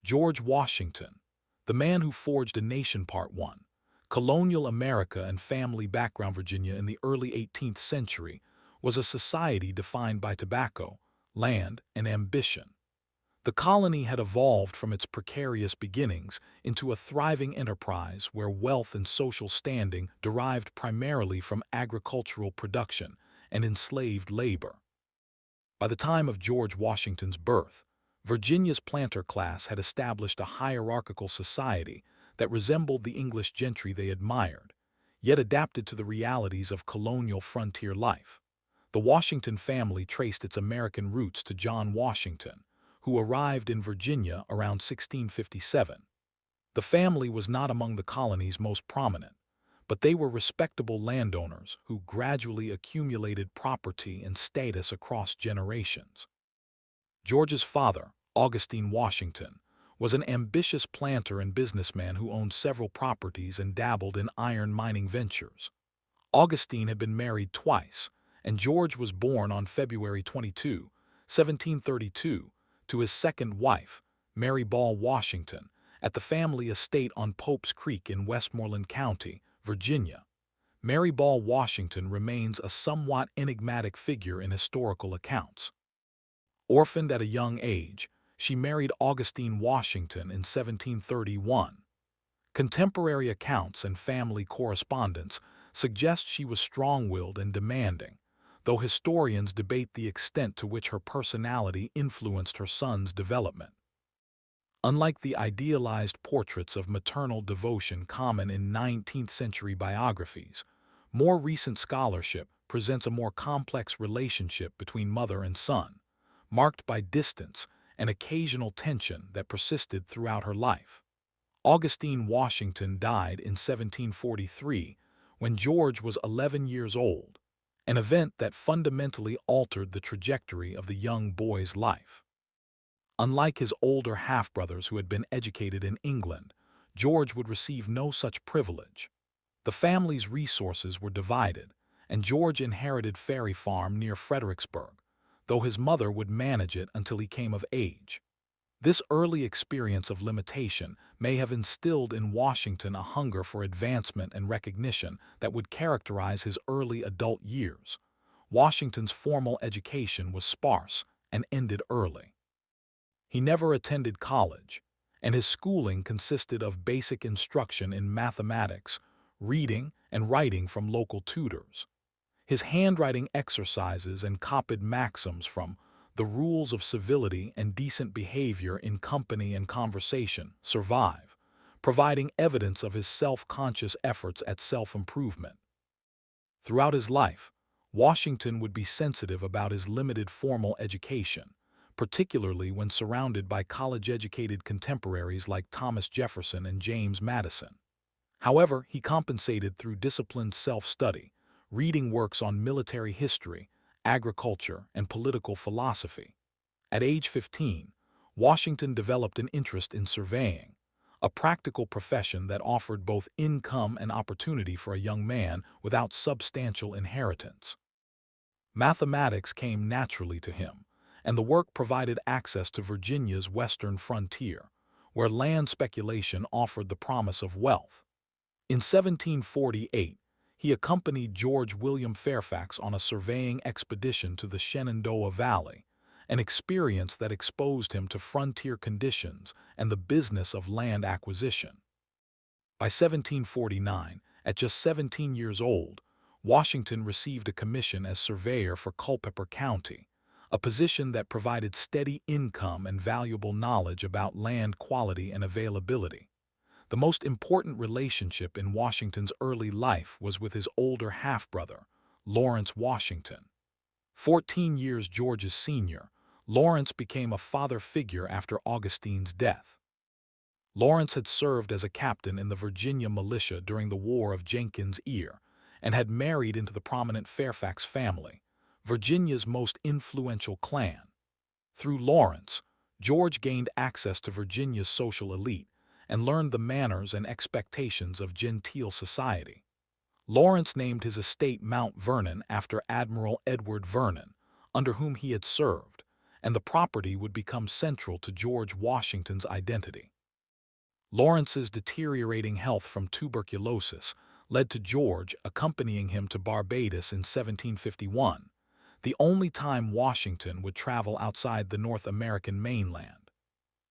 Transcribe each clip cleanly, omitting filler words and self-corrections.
George Washington, the man who forged a nation. Part 1. Colonial America and Family Background. Virginia in the early 18th century was a society defined by tobacco, land, and ambition. The colony had evolved from its precarious beginnings into a thriving enterprise where wealth and social standing derived primarily from agricultural production and enslaved labor. By the time of George Washington's birth, Virginia's planter class had established a hierarchical society that resembled the English gentry they admired, yet adapted to the realities of colonial frontier life. The Washington family traced its American roots to John Washington, who arrived in Virginia around 1657. The family was not among the colony's most prominent, but they were respectable landowners who gradually accumulated property and status across generations. George's father, Augustine Washington, was an ambitious planter and businessman who owned several properties and dabbled in iron mining ventures. Augustine had been married twice, and George was born on February 22, 1732, to his second wife, Mary Ball Washington, at the family estate on Pope's Creek in Westmoreland County, Virginia. Mary Ball Washington remains a somewhat enigmatic figure in historical accounts. Orphaned at a young age, she married Augustine Washington in 1731. Contemporary accounts and family correspondence suggest she was strong-willed and demanding, though historians debate the extent to which her personality influenced her son's development. Unlike the idealized portraits of maternal devotion common in 19th-century biographies, more recent scholarship presents a more complex relationship between mother and son, marked by distance and occasional tension that persisted throughout her life. Augustine Washington died in 1743 when George was 11 years old, an event that fundamentally altered the trajectory of the young boy's life. Unlike his older half-brothers who had been educated in England, George would receive no such privilege. The family's resources were divided, and George inherited Ferry Farm near Fredericksburg, though his mother would manage it until he came of age. This early experience of limitation may have instilled in Washington a hunger for advancement and recognition that would characterize his early adult years. Washington's formal education was sparse and ended early. He never attended college, and his schooling consisted of basic instruction in mathematics, reading, and writing from local tutors. His handwriting exercises and copied maxims from The Rules of Civility and Decent Behavior in Company and Conversation survive, providing evidence of his self-conscious efforts at self-improvement. Throughout his life, Washington would be sensitive about his limited formal education, particularly when surrounded by college-educated contemporaries like Thomas Jefferson and James Madison. However, he compensated through disciplined self-study, reading works on military history, agriculture, and political philosophy. At age 15, Washington developed an interest in surveying, a practical profession that offered both income and opportunity for a young man without substantial inheritance. Mathematics came naturally to him, and the work provided access to Virginia's western frontier, where land speculation offered the promise of wealth. In 1748, he accompanied George William Fairfax on a surveying expedition to the Shenandoah Valley, an experience that exposed him to frontier conditions and the business of land acquisition. By 1749, at just 17 years old, Washington received a commission as surveyor for Culpeper County, a position that provided steady income and valuable knowledge about land quality and availability. The most important relationship in Washington's early life was with his older half-brother, Lawrence Washington. 14 years George's senior, Lawrence became a father figure after Augustine's death. Lawrence had served as a captain in the Virginia militia during the War of Jenkins' Ear and had married into the prominent Fairfax family, Virginia's most influential clan. Through Lawrence, George gained access to Virginia's social elite and learned the manners and expectations of genteel society. Lawrence named his estate Mount Vernon after Admiral Edward Vernon, under whom he had served, and the property would become central to George Washington's identity. Lawrence's deteriorating health from tuberculosis led to George accompanying him to Barbados in 1751, the only time Washington would travel outside the North American mainland.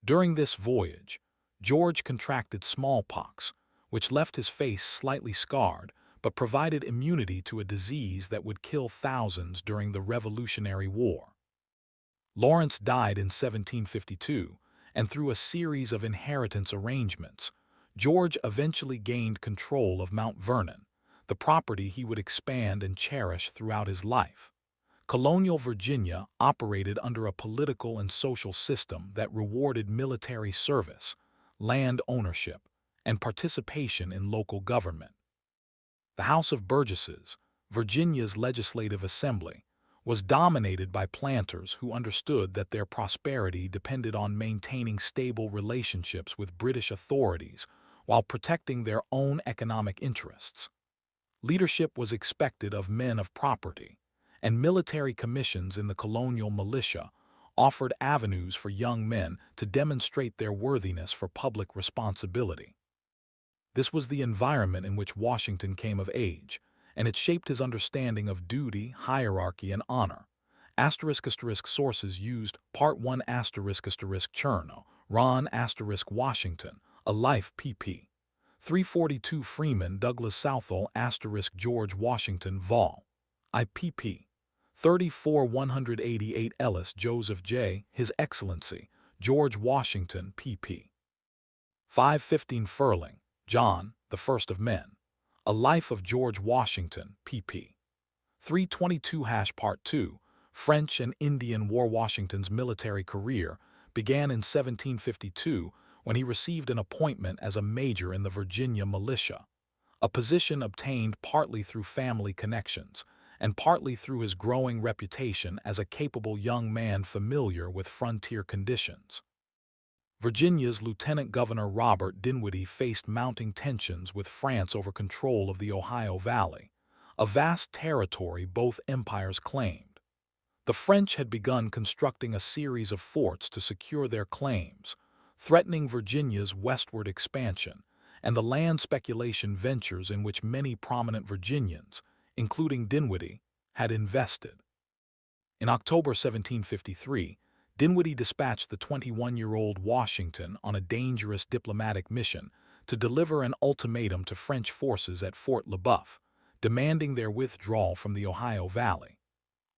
During this voyage, George contracted smallpox, which left his face slightly scarred but provided immunity to a disease that would kill thousands during the Revolutionary War. Lawrence died in 1752, and through a series of inheritance arrangements, George eventually gained control of Mount Vernon, the property he would expand and cherish throughout his life. Colonial Virginia operated under a political and social system that rewarded military service, land ownership, and participation in local government. The House of Burgesses, Virginia's legislative assembly, was dominated by planters who understood that their prosperity depended on maintaining stable relationships with British authorities while protecting their own economic interests. Leadership was expected of men of property, and military commissions in the colonial militia offered avenues for young men to demonstrate their worthiness for public responsibility. This was the environment in which Washington came of age, and it shaped his understanding of duty, hierarchy, and honor. Sources used Part 1 Chernow, Ron Washington, A Life pp. 342 Freeman Douglas Southall George Washington Vol. I pp. 34 188 Ellis Joseph J. His Excellency, George Washington pp. 515 Furling, John, the First of Men. A Life of George Washington, pp. 322 Part 2, French and Indian War. Washington's military career began in 1752 when he received an appointment as a major in the Virginia militia, a position obtained partly through family connections and partly through his growing reputation as a capable young man familiar with frontier conditions. Virginia's Lieutenant Governor Robert Dinwiddie faced mounting tensions with France over control of the Ohio Valley, a vast territory both empires claimed. The French had begun constructing a series of forts to secure their claims, threatening Virginia's westward expansion and the land speculation ventures in which many prominent Virginians, including Dinwiddie, had invested. In October 1753, Dinwiddie dispatched the 21-year-old Washington on a dangerous diplomatic mission to deliver an ultimatum to French forces at Fort Le Boeuf, demanding their withdrawal from the Ohio Valley.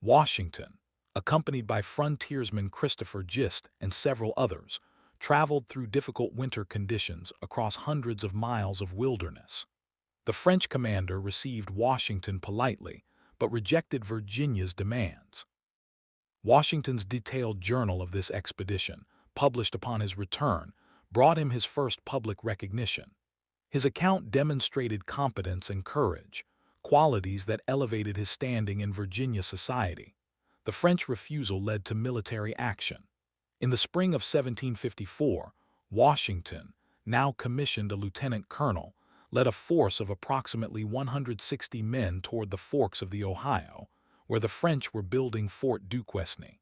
Washington, accompanied by frontiersman Christopher Gist and several others, traveled through difficult winter conditions across hundreds of miles of wilderness. The French commander received Washington politely, but rejected Virginia's demands. Washington's detailed journal of this expedition, published upon his return, brought him his first public recognition. His account demonstrated competence and courage, qualities that elevated his standing in Virginia society. The French refusal led to military action. In the spring of 1754, Washington, now commissioned a lieutenant colonel, led a force of approximately 160 men toward the forks of the Ohio, where the French were building Fort Duquesne.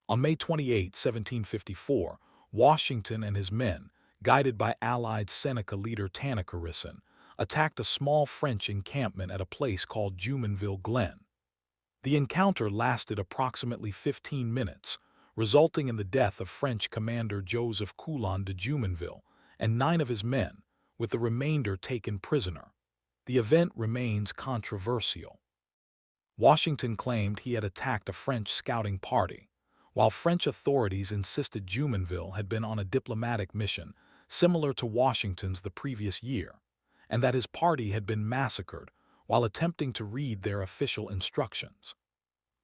On May 28, 1754, Washington and his men, guided by Allied Seneca leader Tanacharison, attacked a small French encampment at a place called Jumonville Glen. The encounter lasted approximately 15 minutes, resulting in the death of French commander Joseph Coulon de Jumonville and 9 of his men, with the remainder taken prisoner. The event remains controversial. Washington claimed he had attacked a French scouting party, while French authorities insisted Jumonville had been on a diplomatic mission similar to Washington's the previous year, and that his party had been massacred while attempting to read their official instructions.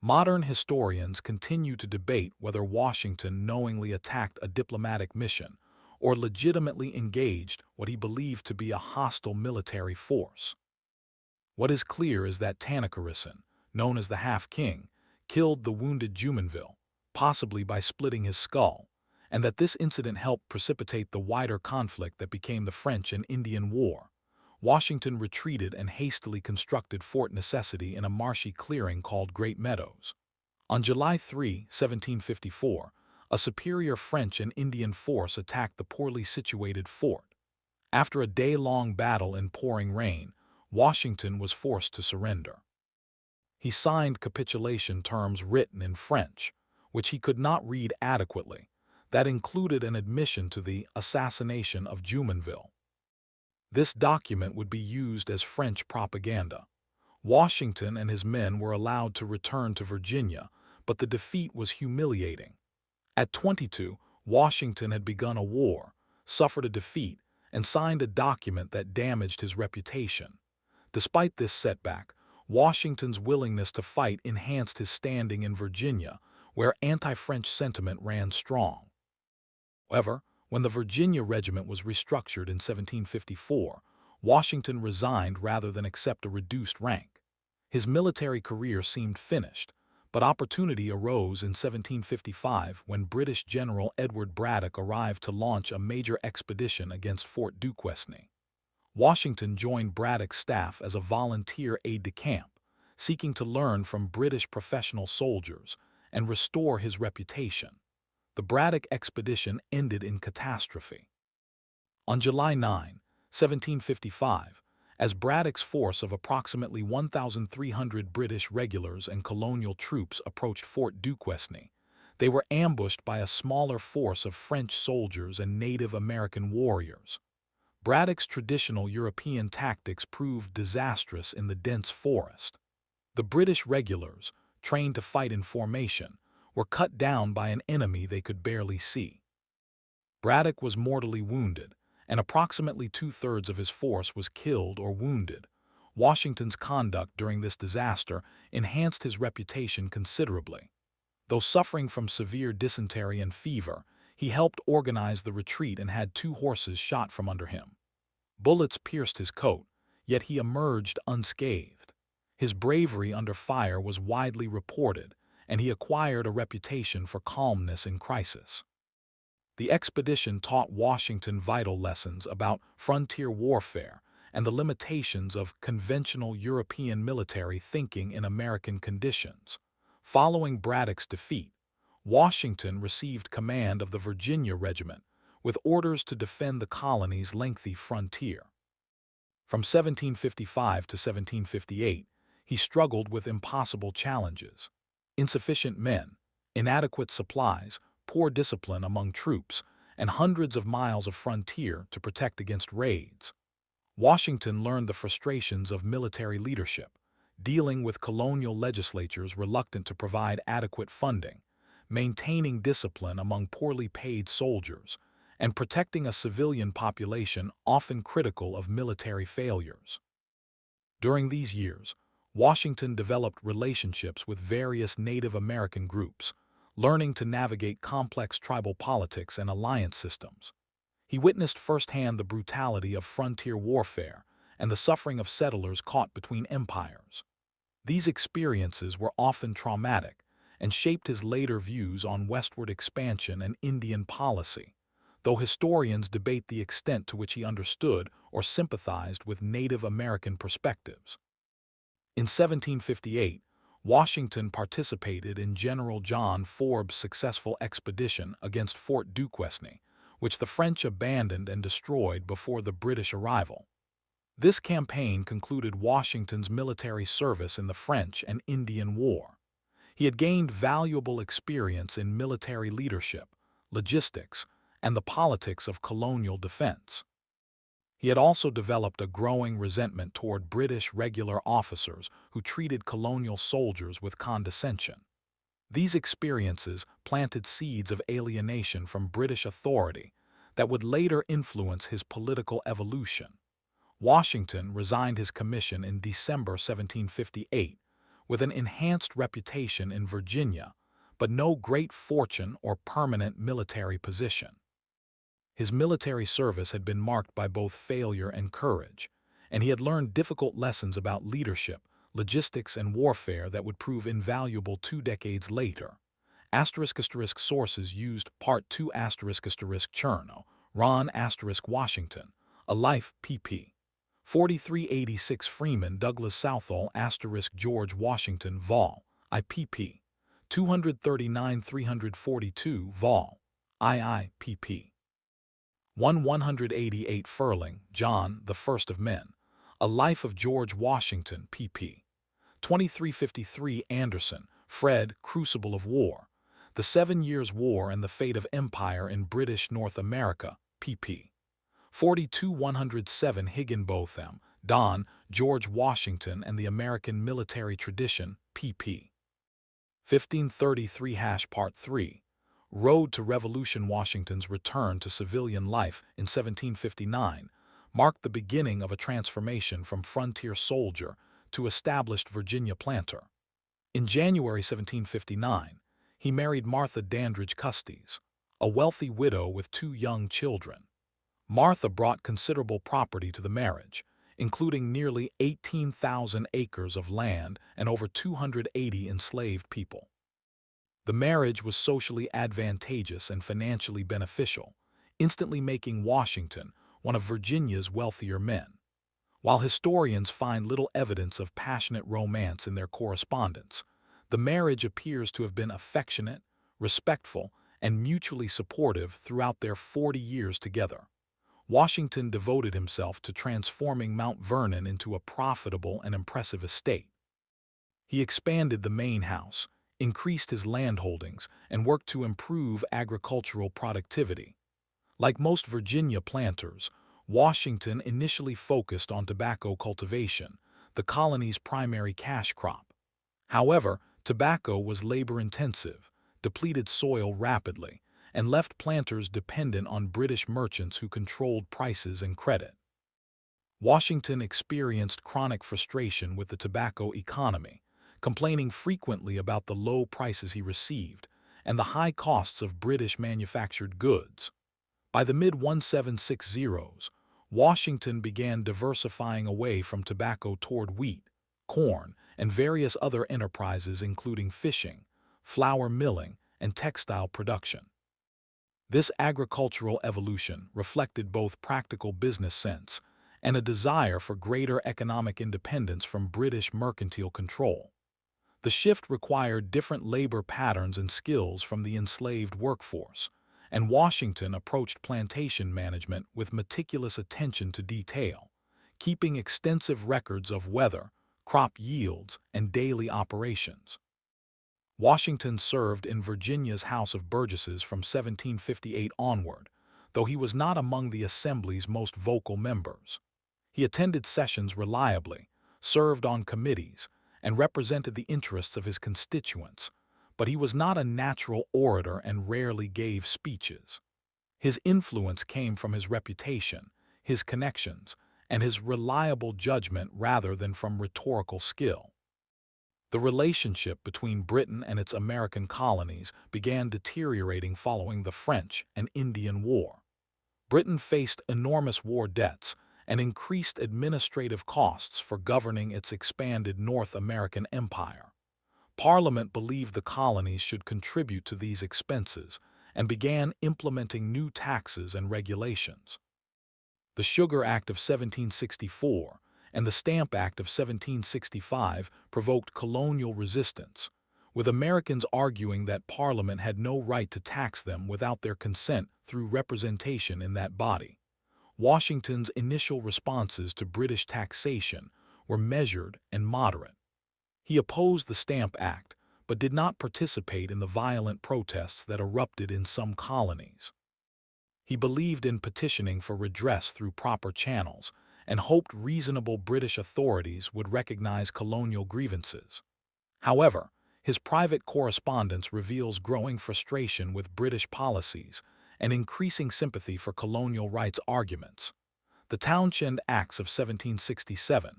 Modern historians continue to debate whether Washington knowingly attacked a diplomatic mission or legitimately engaged what he believed to be a hostile military force. What is clear is that Tanacharison, known as the Half-King, killed the wounded Jumonville, possibly by splitting his skull, and that this incident helped precipitate the wider conflict that became the French and Indian War. Washington retreated and hastily constructed Fort Necessity in a marshy clearing called Great Meadows. On July 3, 1754, a superior French and Indian force attacked the poorly situated fort. After a day-long battle in pouring rain, Washington was forced to surrender. He signed capitulation terms written in French, which he could not read adequately, that included an admission to the assassination of Jumonville. This document would be used as French propaganda. Washington and his men were allowed to return to Virginia, but the defeat was humiliating. At 22, Washington had begun a war, suffered a defeat, and signed a document that damaged his reputation. Despite this setback, Washington's willingness to fight enhanced his standing in Virginia, where anti-French sentiment ran strong. However, when the Virginia Regiment was restructured in 1754, Washington resigned rather than accept a reduced rank. His military career seemed finished, but opportunity arose in 1755 when British General Edward Braddock arrived to launch a major expedition against Fort Duquesne. Washington joined Braddock's staff as a volunteer aide-de-camp, seeking to learn from British professional soldiers and restore his reputation. The Braddock expedition ended in catastrophe. On July 9, 1755, as Braddock's force of approximately 1,300 British regulars and colonial troops approached Fort Duquesne, they were ambushed by a smaller force of French soldiers and Native American warriors. Braddock's traditional European tactics proved disastrous in the dense forest. The British regulars, trained to fight in formation, were cut down by an enemy they could barely see. Braddock was mortally wounded, and approximately two-thirds of his force was killed or wounded. Washington's conduct during this disaster enhanced his reputation considerably. Though suffering from severe dysentery and fever, he helped organize the retreat and had 2 horses shot from under him. Bullets pierced his coat, yet he emerged unscathed. His bravery under fire was widely reported, and he acquired a reputation for calmness in crisis. The expedition taught Washington vital lessons about frontier warfare and the limitations of conventional European military thinking in American conditions. Following Braddock's defeat, Washington received command of the Virginia Regiment, with orders to defend the colony's lengthy frontier. From 1755 to 1758, he struggled with impossible challenges: insufficient men, inadequate supplies, poor discipline among troops, and hundreds of miles of frontier to protect against raids. Washington learned the frustrations of military leadership, dealing with colonial legislatures reluctant to provide adequate funding, maintaining discipline among poorly paid soldiers, and protecting a civilian population often critical of military failures. During these years, Washington developed relationships with various Native American groups, learning to navigate complex tribal politics and alliance systems. He witnessed firsthand the brutality of frontier warfare and the suffering of settlers caught between empires. These experiences were often traumatic and shaped his later views on westward expansion and Indian policy, though historians debate the extent to which he understood or sympathized with Native American perspectives. In 1758, Washington participated in General John Forbes' successful expedition against Fort Duquesne, which the French abandoned and destroyed before the British arrival. This campaign concluded Washington's military service in the French and Indian War. He had gained valuable experience in military leadership, logistics, and the politics of colonial defense. He had also developed a growing resentment toward British regular officers who treated colonial soldiers with condescension. These experiences planted seeds of alienation from British authority that would later influence his political evolution. Washington resigned his commission in December 1758 with an enhanced reputation in Virginia, but no great fortune or permanent military position. His military service had been marked by both failure and courage, and he had learned difficult lessons about leadership, logistics, and warfare that would prove invaluable 2 decades later. Sources used Part 2 Chernow, Ron Washington, A Life, pp. 4386 Freeman Douglas Southall George Washington Vol. I pp. 239-342 vol. II, pp. 188 Furling, John, the First of Men. A Life of George Washington, pp. 2353 Anderson, Fred, Crucible of War. The 7 Years' War and the Fate of Empire in British North America, pp. 42-107 Higginbotham, Don, George Washington and the American Military Tradition, pp. 1533 Part 3. Road to Revolution. Washington's return to civilian life in 1759 marked the beginning of a transformation from frontier soldier to established Virginia planter. In January 1759, he married Martha Dandridge Custis, a wealthy widow with 2 young children. Martha brought considerable property to the marriage, including nearly 18,000 acres of land and over 280 enslaved people. The marriage was socially advantageous and financially beneficial, instantly making Washington one of Virginia's wealthier men. While historians find little evidence of passionate romance in their correspondence, the marriage appears to have been affectionate, respectful, and mutually supportive throughout their 40 years together. Washington devoted himself to transforming Mount Vernon into a profitable and impressive estate. He expanded the main house, increased his land holdings, and worked to improve agricultural productivity. Like most Virginia planters, Washington initially focused on tobacco cultivation, the colony's primary cash crop. However, tobacco was labor-intensive, depleted soil rapidly, and left planters dependent on British merchants who controlled prices and credit. Washington experienced chronic frustration with the tobacco economy, complaining frequently about the low prices he received and the high costs of British manufactured goods. By the mid-1760s, Washington began diversifying away from tobacco toward wheat, corn, and various other enterprises including fishing, flour milling, and textile production. This agricultural evolution reflected both practical business sense and a desire for greater economic independence from British mercantile control. The shift required different labor patterns and skills from the enslaved workforce, and Washington approached plantation management with meticulous attention to detail, keeping extensive records of weather, crop yields, and daily operations. Washington served in Virginia's House of Burgesses from 1758 onward, though he was not among the Assembly's most vocal members. He attended sessions reliably, served on committees, and represented the interests of his constituents, but he was not a natural orator and rarely gave speeches. His influence came from his reputation, his connections, and his reliable judgment rather than from rhetorical skill. The relationship between Britain and its American colonies began deteriorating following the French and Indian War. Britain faced enormous war debts and increased administrative costs for governing its expanded North American empire. Parliament believed the colonies should contribute to these expenses and began implementing new taxes and regulations. The Sugar Act of 1764 and the Stamp Act of 1765 provoked colonial resistance, with Americans arguing that Parliament had no right to tax them without their consent through representation in that body. Washington's initial responses to British taxation were measured and moderate. He opposed the Stamp Act, but did not participate in the violent protests that erupted in some colonies. He believed in petitioning for redress through proper channels and hoped reasonable British authorities would recognize colonial grievances. However, his private correspondence reveals growing frustration with British policies and increasing sympathy for colonial rights arguments. The Townshend Acts of 1767,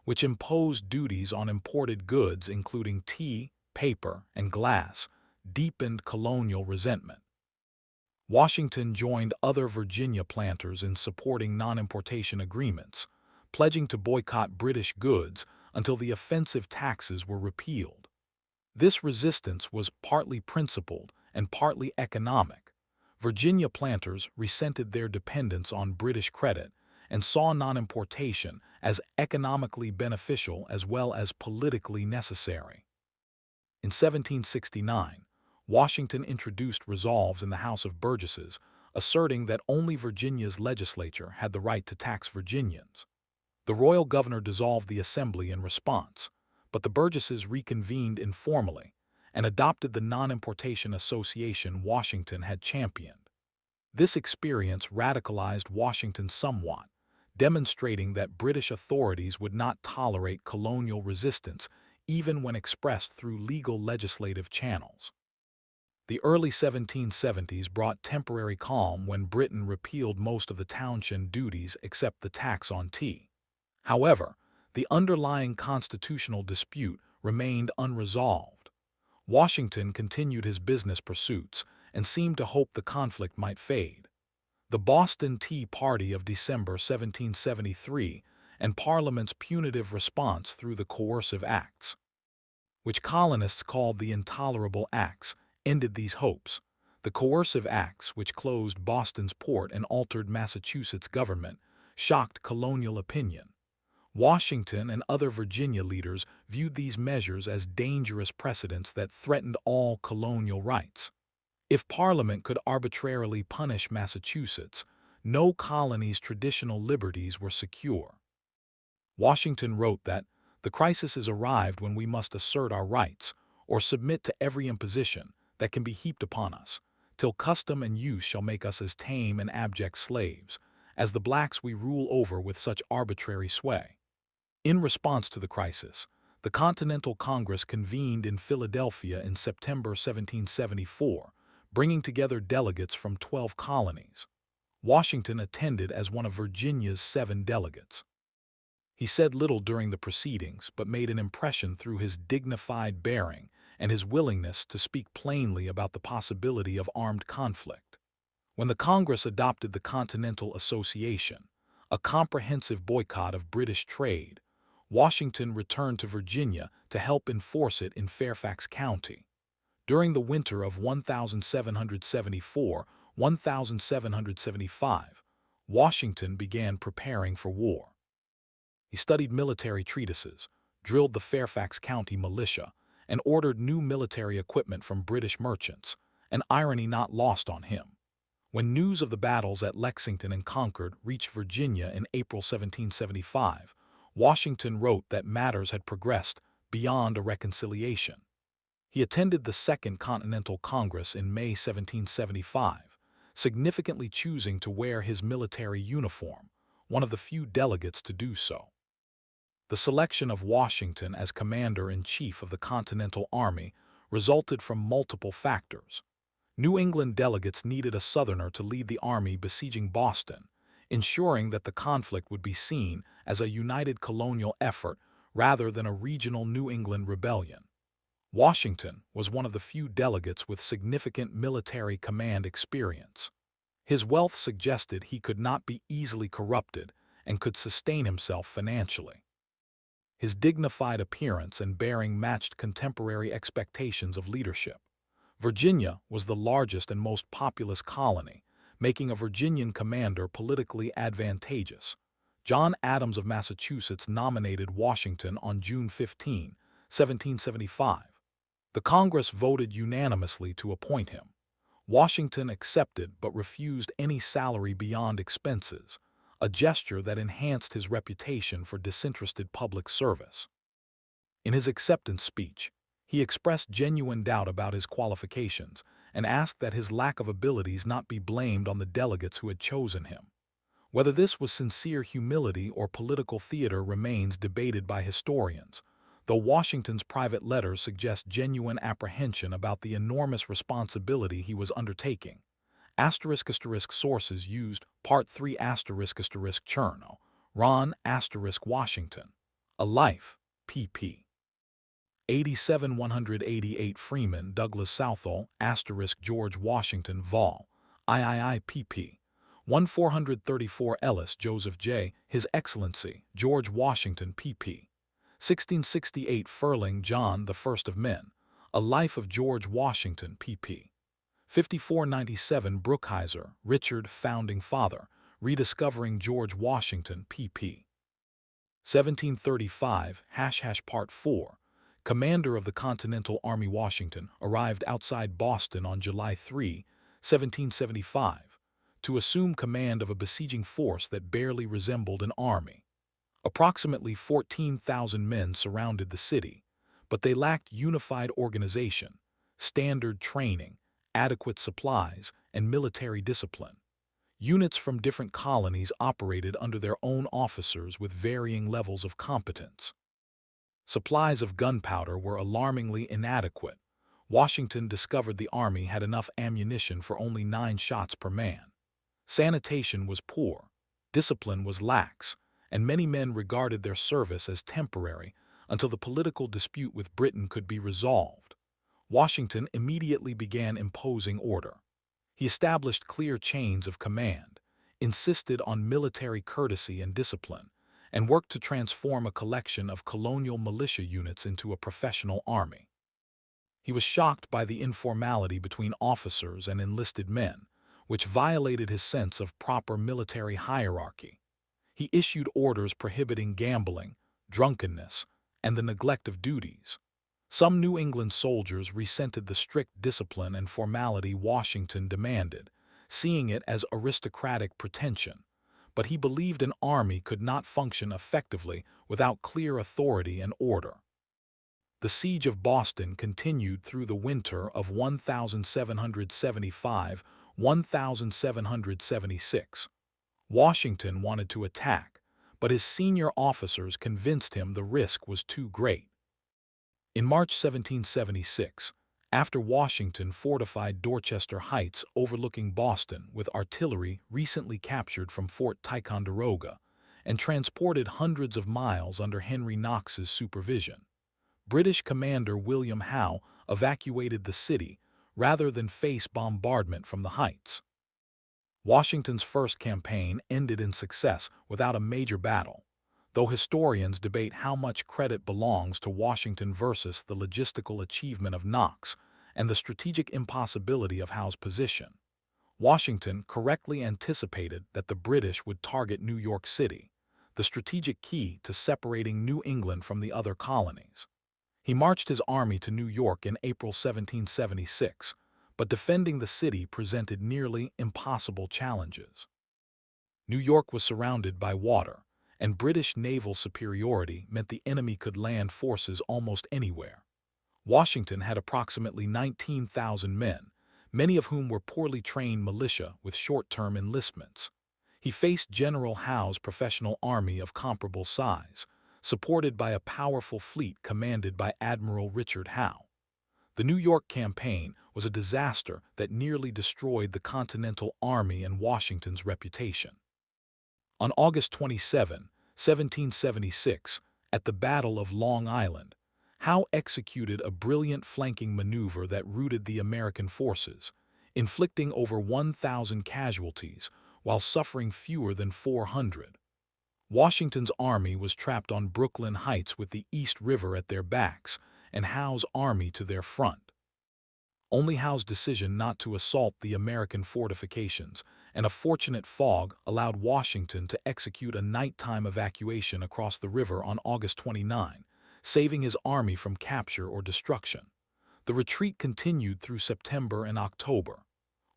which imposed duties on imported goods including tea, paper, and glass, deepened colonial resentment. Washington joined other Virginia planters in supporting non-importation agreements, pledging to boycott British goods until the offensive taxes were repealed. This resistance was partly principled and partly economic. Virginia planters resented their dependence on British credit and saw non-importation as economically beneficial as well as politically necessary. In 1769, Washington introduced resolves in the House of Burgesses, asserting that only Virginia's legislature had the right to tax Virginians. The royal governor dissolved the assembly in response, but the Burgesses reconvened informally and adopted the non-importation association Washington had championed. This experience radicalized Washington somewhat, demonstrating that British authorities would not tolerate colonial resistance even when expressed through legal legislative channels. The early 1770s brought temporary calm when Britain repealed most of the townshend duties except the tax on tea. However, the underlying constitutional dispute remained unresolved. Washington continued his business pursuits and seemed to hope the conflict might fade. The Boston Tea Party of December 1773 and Parliament's punitive response through the Coercive Acts, which colonists called the Intolerable Acts, ended these hopes. The Coercive Acts, which closed Boston's port and altered Massachusetts' government, shocked colonial opinion. Washington and other Virginia leaders viewed these measures as dangerous precedents that threatened all colonial rights. If Parliament could arbitrarily punish Massachusetts, no colony's traditional liberties were secure. Washington wrote that the crisis has arrived when we must assert our rights or submit to every imposition that can be heaped upon us, till custom and use shall make us as tame and abject slaves as the blacks we rule over with such arbitrary sway. In response to the crisis, the Continental Congress convened in Philadelphia in September 1774, bringing together delegates from 12 colonies. Washington attended as one of Virginia's 7 delegates. He said little during the proceedings, but made an impression through his dignified bearing and his willingness to speak plainly about the possibility of armed conflict. When the Congress adopted the Continental Association, a comprehensive boycott of British trade, Washington returned to Virginia to help enforce it in Fairfax County. During the winter of 1774-1775, Washington began preparing for war. He studied military treatises, drilled the Fairfax County militia, and ordered new military equipment from British merchants, an irony not lost on him. When news of the battles at Lexington and Concord reached Virginia in April 1775, Washington wrote that matters had progressed beyond a reconciliation. He attended the Second Continental Congress in May 1775, significantly choosing to wear his military uniform, one of the few delegates to do so. The selection of Washington as commander-in-chief of the Continental Army resulted from multiple factors. New England delegates needed a Southerner to lead the army besieging Boston, ensuring that the conflict would be seen as a united colonial effort rather than a regional New England rebellion. Washington was one of the few delegates with significant military command experience. His wealth suggested he could not be easily corrupted and could sustain himself financially. His dignified appearance and bearing matched contemporary expectations of leadership. Virginia was the largest and most populous colony, making a Virginian commander politically advantageous. John Adams of Massachusetts nominated Washington on June 15, 1775. The Congress voted unanimously to appoint him. Washington accepted but refused any salary beyond expenses, a gesture that enhanced his reputation for disinterested public service. In his acceptance speech, he expressed genuine doubt about his qualifications and asked that his lack of abilities not be blamed on the delegates who had chosen him. Whether this was sincere humility or political theater remains debated by historians, though Washington's private letters suggest genuine apprehension about the enormous responsibility he was undertaking. *** Sources used, Part 3 *** Chernow, Ron **Washington. A Life, pp. 87-188 Freeman, Douglas Southall, George Washington Vol. III pp. 1434 Ellis, Joseph J., His Excellency, George Washington pp. 1668 Furling, John, the First of Men, A Life of George Washington pp. 5497 Brookhiser, Richard, Founding Father, Rediscovering George Washington pp. 1735 #Part 4 commander of the Continental Army Washington, arrived outside Boston on July 3, 1775, to assume command of a besieging force that barely resembled an army. Approximately 14,000 men surrounded the city, but they lacked unified organization, standard training, adequate supplies, and military discipline. Units from different colonies operated under their own officers with varying levels of competence. Supplies of gunpowder were alarmingly inadequate. Washington discovered the army had enough ammunition for only 9 shots per man. Sanitation was poor, discipline was lax, and many men regarded their service as temporary until the political dispute with Britain could be resolved. Washington immediately began imposing order. He established clear chains of command, insisted on military courtesy and discipline, and worked to transform a collection of colonial militia units into a professional army. He was shocked by the informality between officers and enlisted men, which violated his sense of proper military hierarchy. He issued orders prohibiting gambling, drunkenness, and the neglect of duties. Some New England soldiers resented the strict discipline and formality Washington demanded, seeing it as aristocratic pretension, but he believed an army could not function effectively without clear authority and order. The siege of Boston continued through the winter of 1775-1776. Washington wanted to attack, but his senior officers convinced him the risk was too great. In March 1776, after Washington fortified Dorchester Heights overlooking Boston with artillery recently captured from Fort Ticonderoga and transported hundreds of miles under Henry Knox's supervision, British commander William Howe evacuated the city rather than face bombardment from the heights. Washington's first campaign ended in success without a major battle, though historians debate how much credit belongs to Washington versus the logistical achievement of Knox and the strategic impossibility of Howe's position. Washington correctly anticipated that the British would target New York City, the strategic key to separating New England from the other colonies. He marched his army to New York in April 1776, but defending the city presented nearly impossible challenges. New York was surrounded by water, and British naval superiority meant the enemy could land forces almost anywhere. Washington had approximately 19,000 men, many of whom were poorly trained militia with short-term enlistments. He faced General Howe's professional army of comparable size, supported by a powerful fleet commanded by Admiral Richard Howe. The New York campaign was a disaster that nearly destroyed the Continental Army and Washington's reputation. On August 27, 1776, at the Battle of Long Island, Howe executed a brilliant flanking maneuver that routed the American forces, inflicting over 1,000 casualties while suffering fewer than 400. Washington's army was trapped on Brooklyn Heights with the East River at their backs and Howe's army to their front. Only Howe's decision not to assault the American fortifications and a fortunate fog allowed Washington to execute a nighttime evacuation across the river on August 29, saving his army from capture or destruction. The retreat continued through September and October.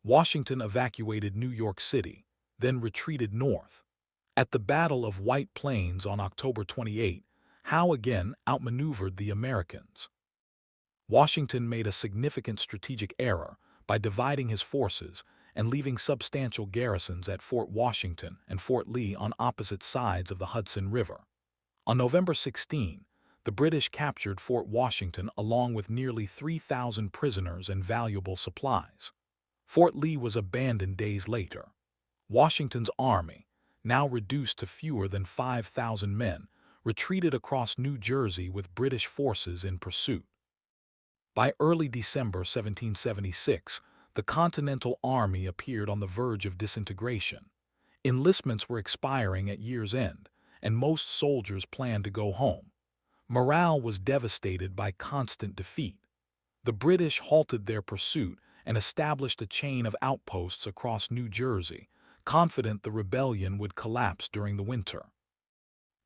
Washington evacuated New York City, then retreated north. At the Battle of White Plains on October 28, Howe again outmaneuvered the Americans. Washington made a significant strategic error by dividing his forces and leaving substantial garrisons at Fort Washington and Fort Lee on opposite sides of the Hudson River. On November 16, the British captured Fort Washington along with nearly 3,000 prisoners and valuable supplies. Fort Lee was abandoned days later. Washington's army, now reduced to fewer than 5,000 men, retreated across New Jersey with British forces in pursuit. By early December 1776, the Continental Army appeared on the verge of disintegration. Enlistments were expiring at year's end, and most soldiers planned to go home. Morale was devastated by constant defeat. The British halted their pursuit and established a chain of outposts across New Jersey, confident the rebellion would collapse during the winter.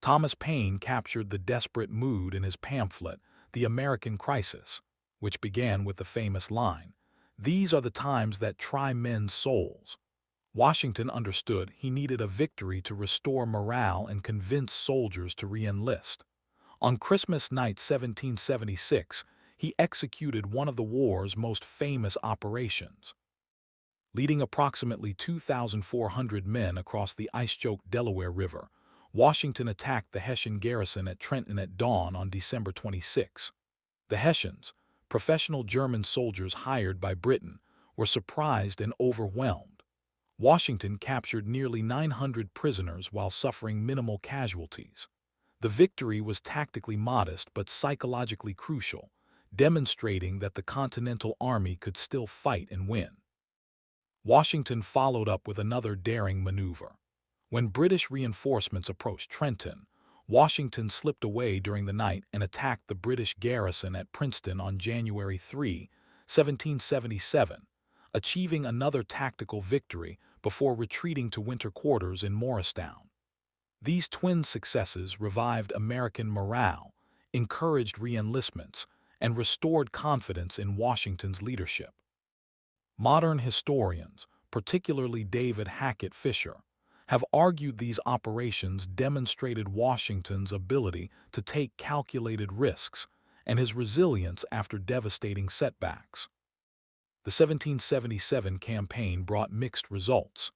Thomas Paine captured the desperate mood in his pamphlet, the American crisis, which began with the famous line, "These are the times that try men's souls." Washington understood he needed a victory to restore morale and convince soldiers to re-enlist. On Christmas night 1776, he executed one of the war's most famous operations. Leading approximately 2,400 men across the ice-choked Delaware River, Washington attacked the Hessian garrison at Trenton at dawn on December 26. The Hessians, professional German soldiers hired by Britain, were surprised and overwhelmed. Washington captured nearly 900 prisoners while suffering minimal casualties. The victory was tactically modest but psychologically crucial, demonstrating that the Continental Army could still fight and win. Washington followed up with another daring maneuver. When British reinforcements approached Trenton, Washington slipped away during the night and attacked the British garrison at Princeton on January 3, 1777, achieving another tactical victory before retreating to winter quarters in Morristown. These twin successes revived American morale, encouraged re-enlistments, and restored confidence in Washington's leadership. Modern historians, particularly David Hackett Fisher, have argued these operations demonstrated Washington's ability to take calculated risks and his resilience after devastating setbacks. The 1777 campaign brought mixed results.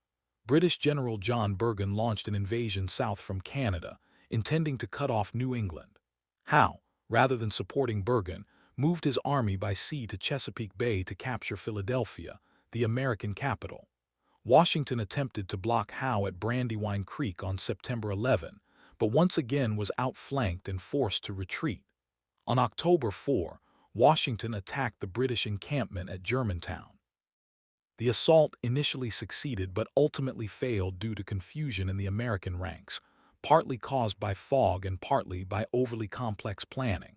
British General John Bergen launched an invasion south from Canada, intending to cut off New England. Howe, rather than supporting Bergen, moved his army by sea to Chesapeake Bay to capture Philadelphia, the American capital. Washington attempted to block Howe at Brandywine Creek on September 11, but once again was outflanked and forced to retreat. On October 4, Washington attacked the British encampment at Germantown. The assault initially succeeded but ultimately failed due to confusion in the American ranks, partly caused by fog and partly by overly complex planning.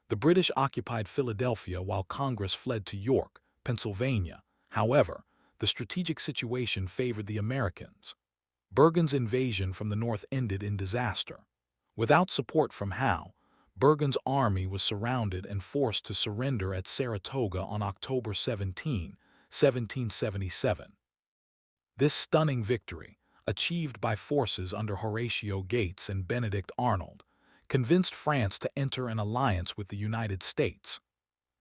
The British occupied Philadelphia while Congress fled to York, Pennsylvania. However, the strategic situation favored the Americans. Bergen's invasion from the north ended in disaster. Without support from Howe, Bergen's army was surrounded and forced to surrender at Saratoga on October 17, 1777. This stunning victory, achieved by forces under Horatio Gates and Benedict Arnold, convinced France to enter an alliance with the United States.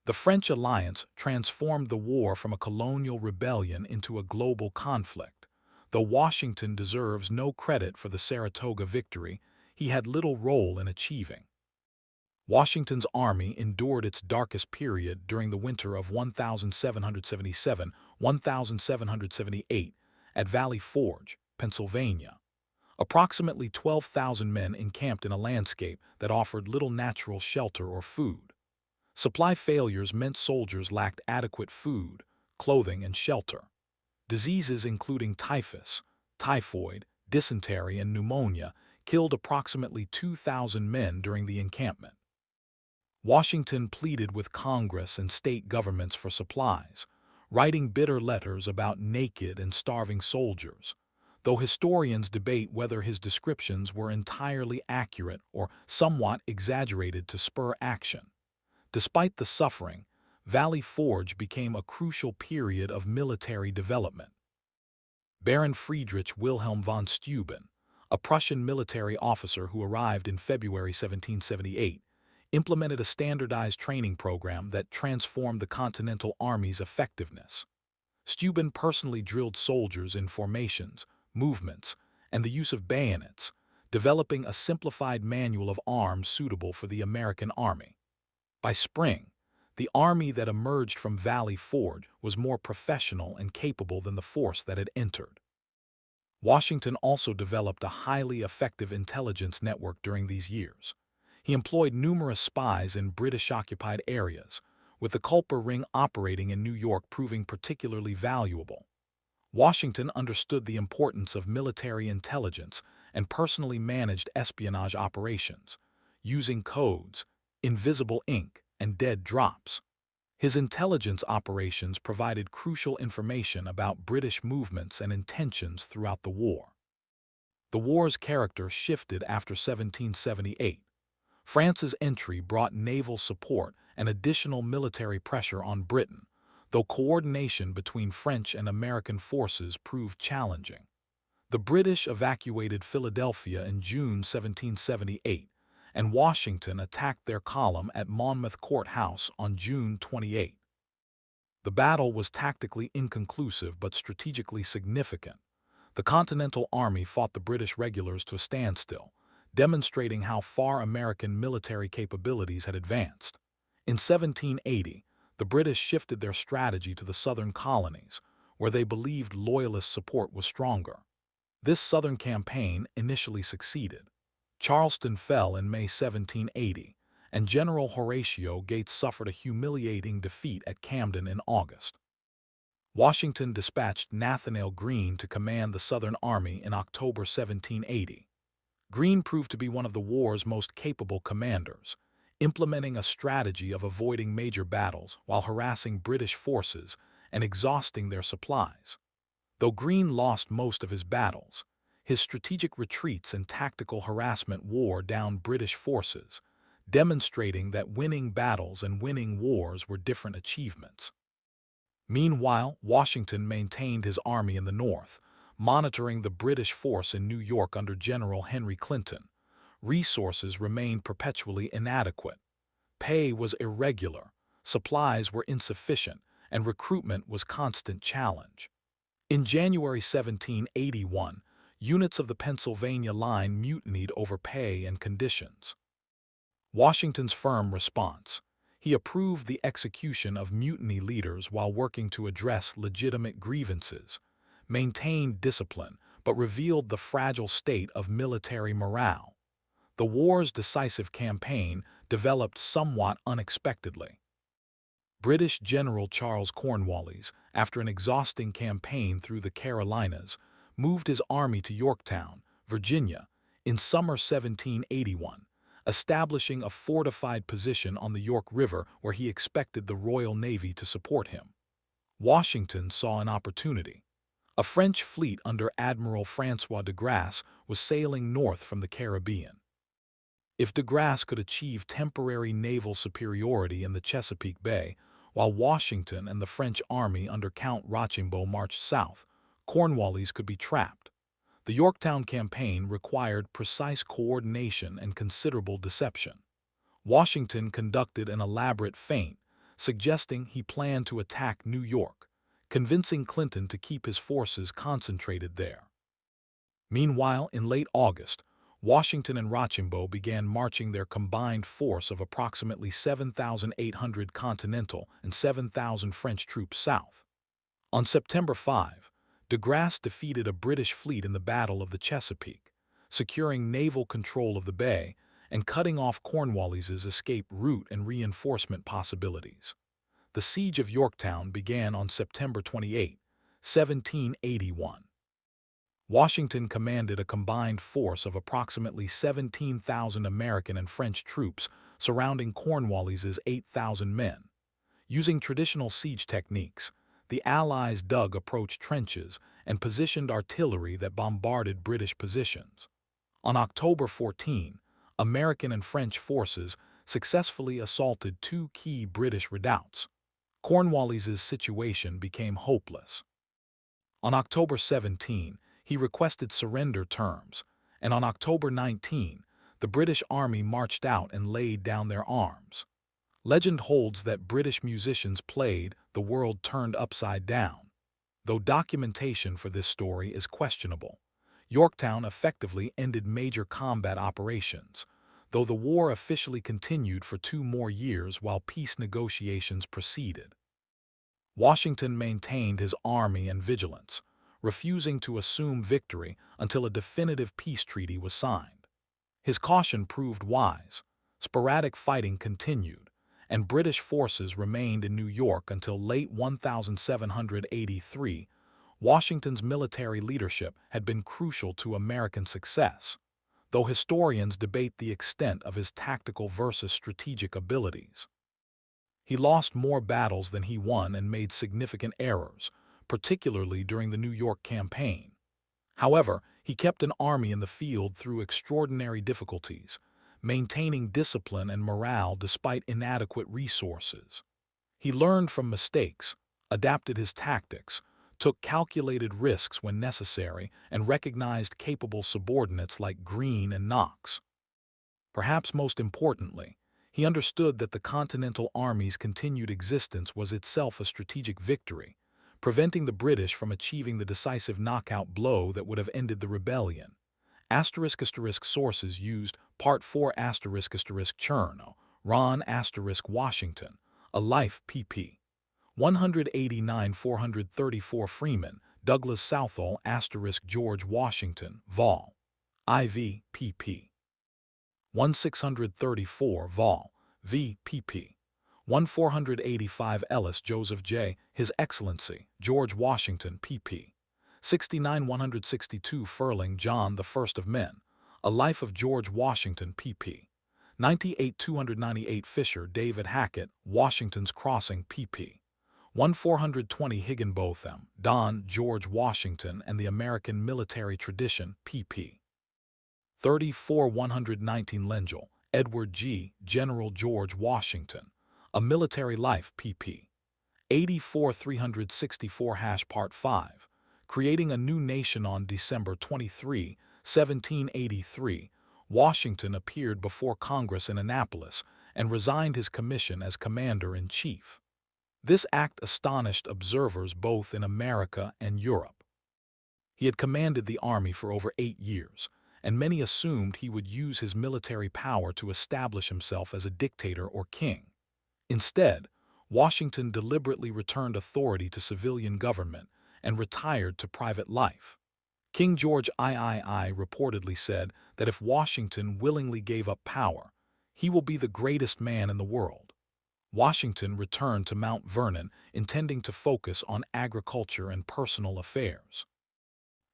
The French alliance transformed the war from a colonial rebellion into a global conflict. Though Washington deserves no credit for the Saratoga victory, he had little role in achieving. Washington's army endured its darkest period during the winter of 1777-1778 at Valley Forge, Pennsylvania. Approximately 12,000 men encamped in a landscape that offered little natural shelter or food. Supply failures meant soldiers lacked adequate food, clothing, and shelter. Diseases including typhus, typhoid, dysentery, and pneumonia killed approximately 2,000 men during the encampment. Washington pleaded with Congress and state governments for supplies, writing bitter letters about naked and starving soldiers, though historians debate whether his descriptions were entirely accurate or somewhat exaggerated to spur action. Despite the suffering, Valley Forge became a crucial period of military development. Baron Friedrich Wilhelm von Steuben, a Prussian military officer who arrived in February 1778, implemented a standardized training program that transformed the Continental Army's effectiveness. Steuben personally drilled soldiers in formations, movements, and the use of bayonets, developing a simplified manual of arms suitable for the American Army. By spring, the army that emerged from Valley Forge was more professional and capable than the force that had entered. Washington also developed a highly effective intelligence network during these years. He employed numerous spies in British-occupied areas, with the Culper Ring operating in New York proving particularly valuable. Washington understood the importance of military intelligence and personally managed espionage operations, using codes, invisible ink, and dead drops. His intelligence operations provided crucial information about British movements and intentions throughout the war. The war's character shifted after 1778. France's entry brought naval support and additional military pressure on Britain, though coordination between French and American forces proved challenging. The British evacuated Philadelphia in June 1778, and Washington attacked their column at Monmouth Courthouse on June 28. The battle was tactically inconclusive but strategically significant. The Continental Army fought the British regulars to a standstill, demonstrating how far American military capabilities had advanced. In 1780, the British shifted their strategy to the southern colonies, where they believed Loyalist support was stronger. This southern campaign initially succeeded. Charleston fell in May 1780, and General Horatio Gates suffered a humiliating defeat at Camden in August. Washington dispatched Nathanael Greene to command the Southern Army in October 1780. Greene proved to be one of the war's most capable commanders, implementing a strategy of avoiding major battles while harassing British forces and exhausting their supplies. Though Greene lost most of his battles, his strategic retreats and tactical harassment wore down British forces, demonstrating that winning battles and winning wars were different achievements. Meanwhile, Washington maintained his army in the north, monitoring the British force in New York under General Henry Clinton. Resources remained perpetually inadequate. Pay was irregular, supplies were insufficient, and recruitment was a constant challenge. In January 1781, units of the Pennsylvania line mutinied over pay and conditions. Washington's firm response: he approved the execution of mutiny leaders while working to address legitimate grievances, maintained discipline, but revealed the fragile state of military morale. The war's decisive campaign developed somewhat unexpectedly. British General Charles Cornwallis, after an exhausting campaign through the Carolinas, moved his army to Yorktown, Virginia, in summer 1781, establishing a fortified position on the York River where he expected the Royal Navy to support him. Washington saw an opportunity. A French fleet under Admiral François de Grasse was sailing north from the Caribbean. If de Grasse could achieve temporary naval superiority in the Chesapeake Bay, while Washington and the French army under Count Rochambeau marched south, Cornwallis could be trapped. The Yorktown campaign required precise coordination and considerable deception. Washington conducted an elaborate feint, suggesting he planned to attack New York, convincing Clinton to keep his forces concentrated there. Meanwhile, in late August, Washington and Rochambeau began marching their combined force of approximately 7,800 Continental and 7,000 French troops south. On September 5, de Grasse defeated a British fleet in the Battle of the Chesapeake, securing naval control of the bay and cutting off Cornwallis's escape route and reinforcement possibilities. The Siege of Yorktown began on September 28, 1781. Washington commanded a combined force of approximately 17,000 American and French troops surrounding Cornwallis's 8,000 men. Using traditional siege techniques, the Allies dug approach trenches and positioned artillery that bombarded British positions. On October 14, American and French forces successfully assaulted two key British redoubts. Cornwallis's situation became hopeless. On October 17, he requested surrender terms, and on October 19, the British Army marched out and laid down their arms. Legend holds that British musicians played "The World Turned Upside Down," though documentation for this story is questionable. Yorktown effectively ended major combat operations, though the war officially continued for 2 more years while peace negotiations proceeded. Washington maintained his army and vigilance, refusing to assume victory until a definitive peace treaty was signed. His caution proved wise. Sporadic fighting continued, and British forces remained in New York until late 1783. Washington's military leadership had been crucial to American success, though historians debate the extent of his tactical versus strategic abilities. He lost more battles than he won and made significant errors, particularly during the New York campaign. However, he kept an army in the field through extraordinary difficulties, maintaining discipline and morale despite inadequate resources. He learned from mistakes, adapted his tactics, took calculated risks when necessary, and recognized capable subordinates like Greene and Knox. Perhaps most importantly, he understood that the Continental Army's continued existence was itself a strategic victory, preventing the British from achieving the decisive knockout blow that would have ended the rebellion. Sources used Part 4 Chernow, Ron Washington, A Life pp. 189-434 Freeman, Douglas Southall George Washington, Vol. IV, pp. 1634 Vol. V, pp. 1485 Ellis Joseph J., His Excellency, George Washington, pp. 69-162 Furling John the First of Men, A Life of George Washington, pp. 98-298 Fisher David Hackett, Washington's Crossing, pp. 1420 Higginbotham, Don George Washington and the American Military Tradition, pp. 34-119 Lengel, Edward G., General George Washington, A Military Life, pp. 84-364 Part 5, Creating a New Nation on December 23, 1783, Washington appeared before Congress in Annapolis and resigned his commission as Commander-in-Chief. This act astonished observers both in America and Europe. He had commanded the army for over 8 years, and many assumed he would use his military power to establish himself as a dictator or king. Instead, Washington deliberately returned authority to civilian government and retired to private life. King George III reportedly said that if Washington willingly gave up power, he will be the greatest man in the world. Washington returned to Mount Vernon, intending to focus on agriculture and personal affairs.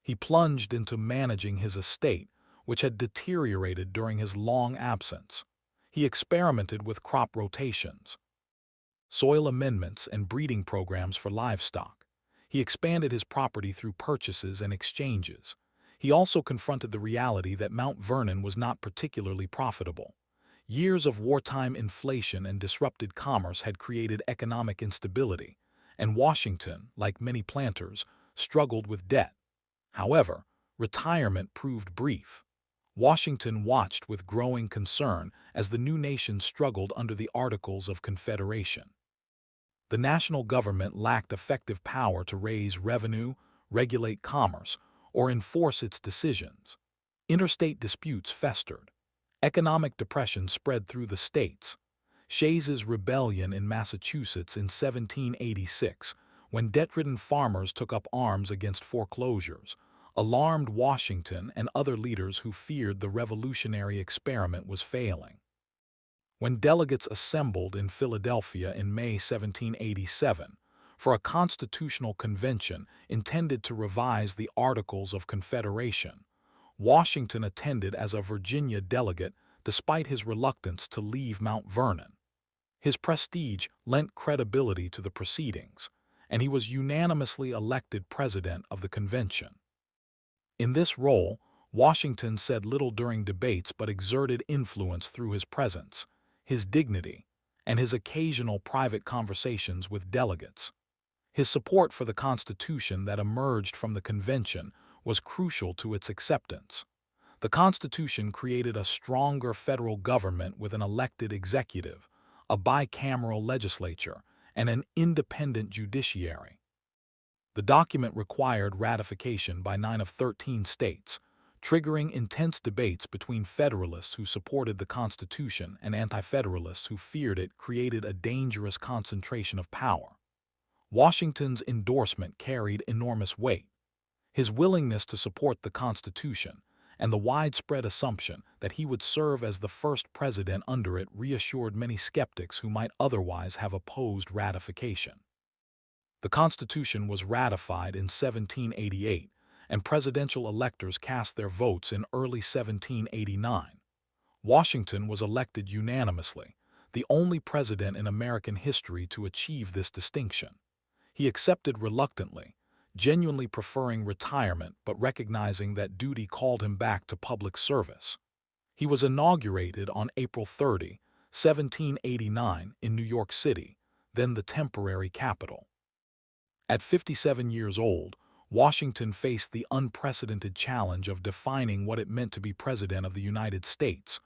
He plunged into managing his estate, which had deteriorated during his long absence. He experimented with crop rotations, soil amendments, and breeding programs for livestock. He expanded his property through purchases and exchanges. He also confronted the reality that Mount Vernon was not particularly profitable. Years of wartime inflation and disrupted commerce had created economic instability, and Washington, like many planters, struggled with debt. However, retirement proved brief. Washington watched with growing concern as the new nation struggled under the Articles of Confederation. The national government lacked effective power to raise revenue, regulate commerce, or enforce its decisions. Interstate disputes festered. Economic depression spread through the states. Shays's rebellion in Massachusetts in 1786, when debt-ridden farmers took up arms against foreclosures, alarmed Washington and other leaders who feared the revolutionary experiment was failing. When delegates assembled in Philadelphia in May 1787 for a constitutional convention intended to revise the Articles of Confederation, Washington attended as a Virginia delegate despite his reluctance to leave Mount Vernon. His prestige lent credibility to the proceedings, and he was unanimously elected president of the convention. In this role, Washington said little during debates but exerted influence through his presence, his dignity, and his occasional private conversations with delegates. His support for the Constitution that emerged from the convention was crucial to its acceptance. The Constitution created a stronger federal government with an elected executive, a bicameral legislature, and an independent judiciary. The document required ratification by 9 of 13 states, triggering intense debates between Federalists who supported the Constitution and Anti-Federalists who feared it created a dangerous concentration of power. Washington's endorsement carried enormous weight. His willingness to support the Constitution and the widespread assumption that he would serve as the first president under it reassured many skeptics who might otherwise have opposed ratification. The Constitution was ratified in 1788, and presidential electors cast their votes in early 1789. Washington was elected unanimously, the only president in American history to achieve this distinction. He accepted reluctantly, genuinely preferring retirement but recognizing that duty called him back to public service. He was inaugurated on April 30, 1789, in New York City, then the temporary capital. At 57 years old, Washington faced the unprecedented challenge of defining what it meant to be President of the United States.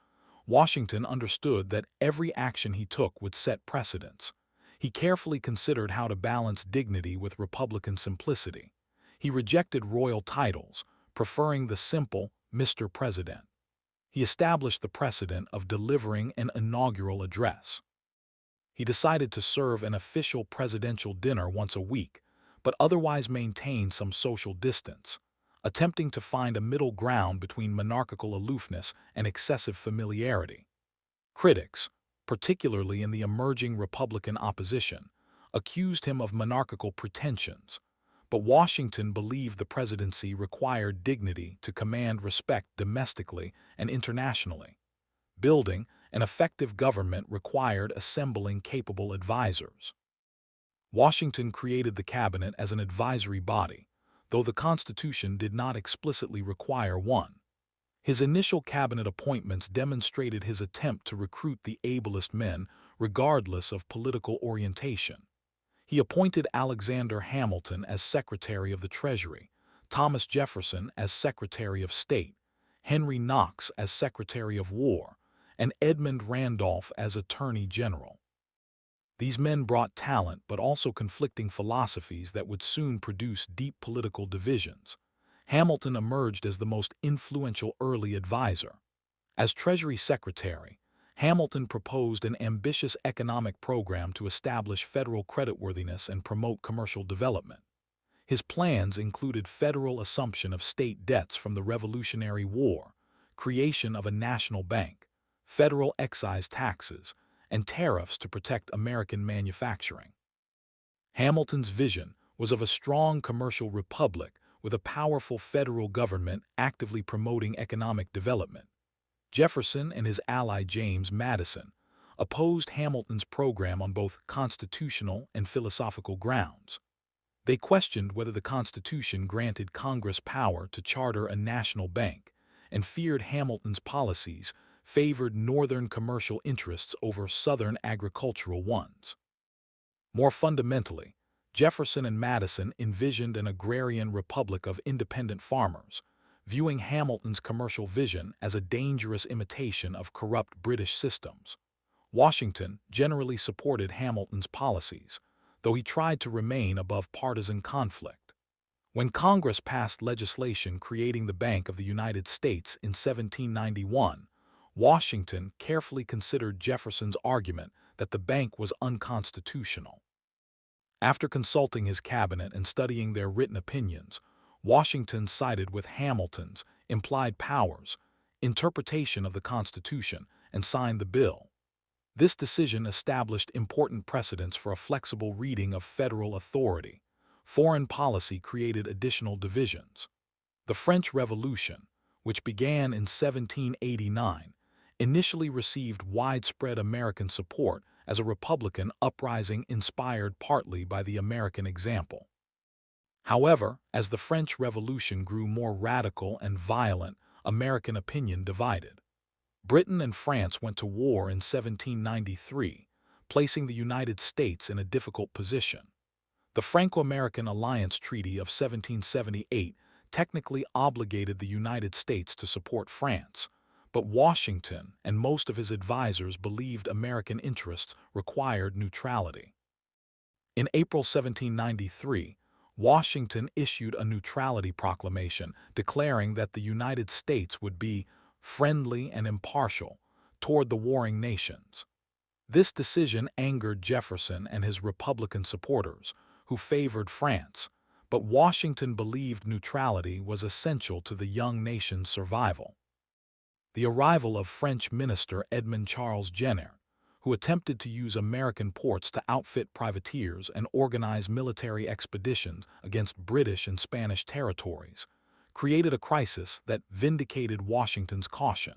Washington understood that every action he took would set precedents. He carefully considered how to balance dignity with Republican simplicity. He rejected royal titles, preferring the simple Mr. President. He established the precedent of delivering an inaugural address. He decided to serve an official presidential dinner once a week, but otherwise maintain some social distance, attempting to find a middle ground between monarchical aloofness and excessive familiarity. Critics, particularly in the emerging Republican opposition, accused him of monarchical pretensions, but Washington believed the presidency required dignity to command respect domestically and internationally. Building an effective government required assembling capable advisors. Washington created the cabinet as an advisory body, though the Constitution did not explicitly require one. His initial cabinet appointments demonstrated his attempt to recruit the ablest men, regardless of political orientation. He appointed Alexander Hamilton as Secretary of the Treasury, Thomas Jefferson as Secretary of State, Henry Knox as Secretary of War, and Edmund Randolph as Attorney General. These men brought talent but also conflicting philosophies that would soon produce deep political divisions. Hamilton emerged as the most influential early advisor. As Treasury Secretary, Hamilton proposed an ambitious economic program to establish federal creditworthiness and promote commercial development. His plans included federal assumption of state debts from the Revolutionary War, creation of a national bank, federal excise taxes, and tariffs to protect American manufacturing. Hamilton's vision was of a strong commercial republic with a powerful federal government actively promoting economic development. Jefferson and his ally James Madison opposed Hamilton's program on both constitutional and philosophical grounds. They questioned whether the Constitution granted Congress power to charter a national bank and feared Hamilton's policies favored Northern commercial interests over Southern agricultural ones. More fundamentally, Jefferson and Madison envisioned an agrarian republic of independent farmers, viewing Hamilton's commercial vision as a dangerous imitation of corrupt British systems. Washington generally supported Hamilton's policies, though he tried to remain above partisan conflict. When Congress passed legislation creating the Bank of the United States in 1791, Washington carefully considered Jefferson's argument that the bank was unconstitutional. After consulting his cabinet and studying their written opinions, Washington sided with Hamilton's implied powers, interpretation of the Constitution, and signed the bill. This decision established important precedents for a flexible reading of federal authority. Foreign policy created additional divisions. The French Revolution, which began in 1789, initially received widespread American support as a Republican uprising inspired partly by the American example. However, as the French Revolution grew more radical and violent, American opinion divided. Britain and France went to war in 1793, placing the United States in a difficult position. The Franco-American Alliance Treaty of 1778 technically obligated the United States to support France, but Washington and most of his advisors believed American interests required neutrality. In April 1793, Washington issued a neutrality proclamation declaring that the United States would be friendly and impartial toward the warring nations. This decision angered Jefferson and his Republican supporters, who favored France, but Washington believed neutrality was essential to the young nation's survival. The arrival of French minister Edmond Charles Jenner, who attempted to use American ports to outfit privateers and organize military expeditions against British and Spanish territories, created a crisis that vindicated Washington's caution.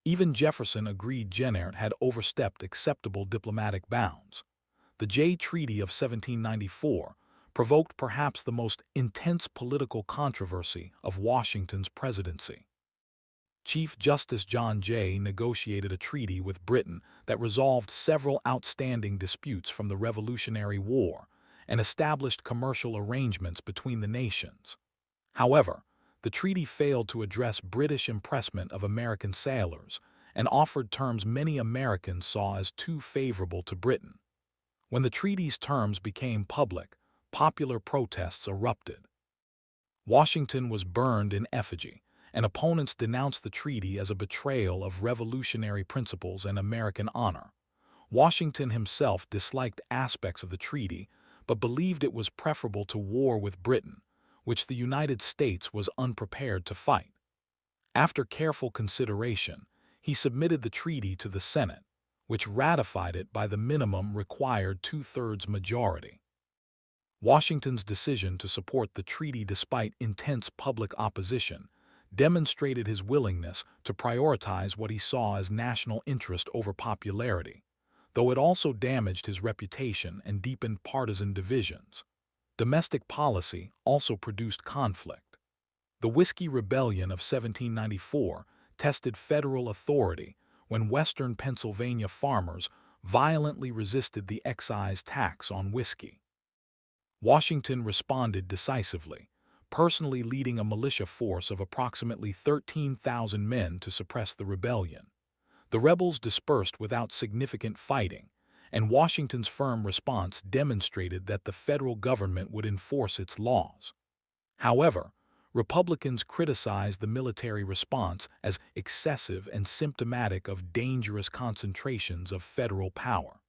Even Jefferson agreed Jenner had overstepped acceptable diplomatic bounds. The Jay Treaty of 1794 provoked perhaps the most intense political controversy of Washington's presidency. Chief Justice John Jay negotiated a treaty with Britain that resolved several outstanding disputes from the Revolutionary War and established commercial arrangements between the nations. However, the treaty failed to address British impressment of American sailors and offered terms many Americans saw as too favorable to Britain. When the treaty's terms became public, popular protests erupted. Washington was burned in effigy, and opponents denounced the treaty as a betrayal of revolutionary principles and American honor. Washington himself disliked aspects of the treaty, but believed it was preferable to war with Britain, which the United States was unprepared to fight. After careful consideration, he submitted the treaty to the Senate, which ratified it by the minimum required two-thirds majority. Washington's decision to support the treaty despite intense public opposition demonstrated his willingness to prioritize what he saw as national interest over popularity, though it also damaged his reputation and deepened partisan divisions. Domestic policy also produced conflict. The Whiskey Rebellion of 1794 tested federal authority when western Pennsylvania farmers violently resisted the excise tax on whiskey. Washington responded decisively, personally leading a militia force of approximately 13,000 men to suppress the rebellion. The rebels dispersed without significant fighting, and Washington's firm response demonstrated that the federal government would enforce its laws. However, Republicans criticized the military response as excessive and symptomatic of dangerous concentrations of federal power.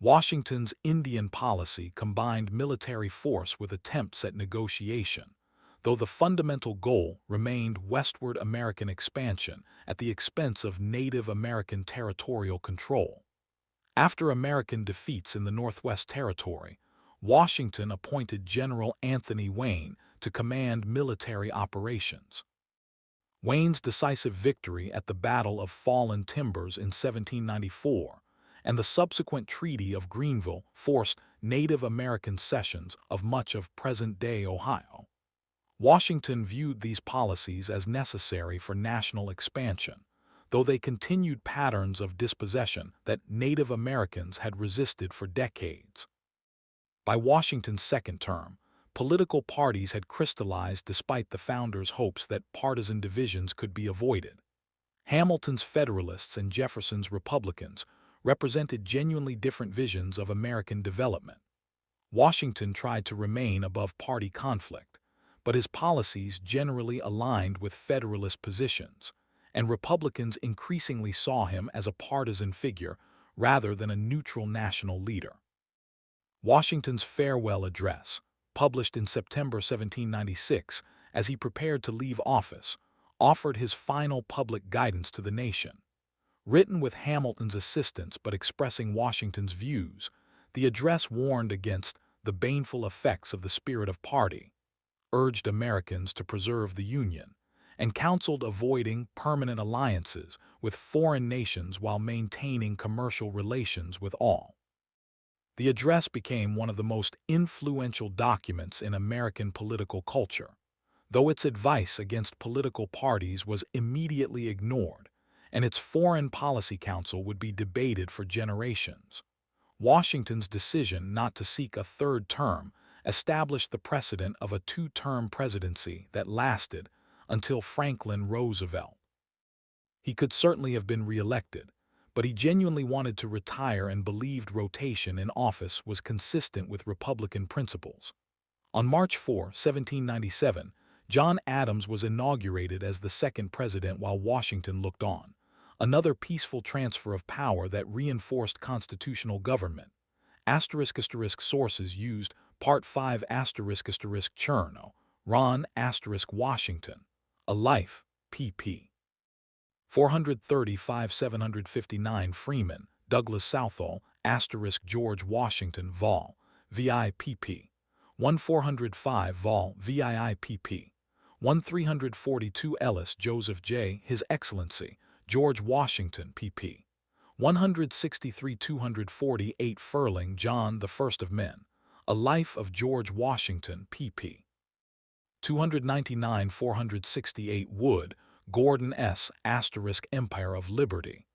Washington's Indian policy combined military force with attempts at negotiation, though the fundamental goal remained westward American expansion at the expense of Native American territorial control. After American defeats in the Northwest Territory, Washington appointed General Anthony Wayne to command military operations. Wayne's decisive victory at the Battle of Fallen Timbers in 1794 and the subsequent Treaty of Greenville forced Native American cessions of much of present-day Ohio. Washington viewed these policies as necessary for national expansion, though they continued patterns of dispossession that Native Americans had resisted for decades. By Washington's second term, political parties had crystallized despite the founders' hopes that partisan divisions could be avoided. Hamilton's Federalists and Jefferson's Republicans represented genuinely different visions of American development. Washington tried to remain above party conflict, but his policies generally aligned with Federalist positions, and Republicans increasingly saw him as a partisan figure rather than a neutral national leader. Washington's farewell address, published in September 1796 as he prepared to leave office, offered his final public guidance to the nation. Written with Hamilton's assistance but expressing Washington's views, the address warned against the baneful effects of the spirit of party, urged Americans to preserve the Union, and counseled avoiding permanent alliances with foreign nations while maintaining commercial relations with all. The address became one of the most influential documents in American political culture, though its advice against political parties was immediately ignored, and its Foreign Policy Council would be debated for generations. Washington's decision not to seek a third term established the precedent of a two-term presidency that lasted until Franklin Roosevelt. He could certainly have been reelected, but he genuinely wanted to retire and believed rotation in office was consistent with Republican principles. On March 4, 1797, John Adams was inaugurated as the second president while Washington looked on, another peaceful transfer of power that reinforced constitutional government. Sources used Part 5 Chernow, Ron Washington, A Life, pp. 435-759 Freeman, Douglas Southall, George Washington Vol. VI pp. 1405 Vol. VII pp. 1342 Ellis Joseph J. His Excellency, George Washington pp. 163-248 Furling John the First of Men, A Life of George Washington pp. 299-468 Wood, Gordon S. Empire of Liberty,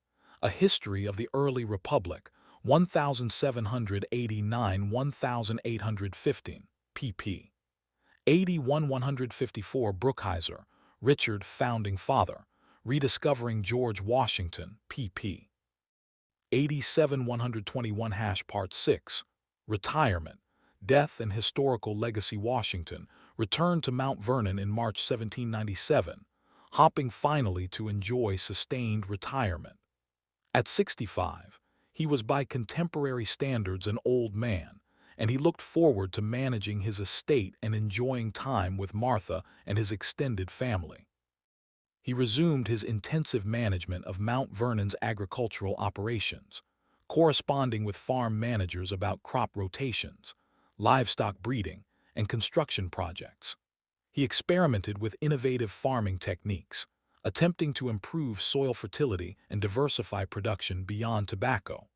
A History of the Early Republic, 1789–1815, pp. 81–154. Brookhiser, Richard, Founding Father, Rediscovering George Washington, pp. 87–121. Part 6, Retirement, Death and Historical Legacy. Washington returned to Mount Vernon in March 1797, hoping finally to enjoy sustained retirement. At 65, he was by contemporary standards an old man, and he looked forward to managing his estate and enjoying time with Martha and his extended family. He resumed his intensive management of Mount Vernon's agricultural operations, corresponding with farm managers about crop rotations, livestock breeding, and construction projects. He experimented with innovative farming techniques, attempting to improve soil fertility and diversify production beyond tobacco.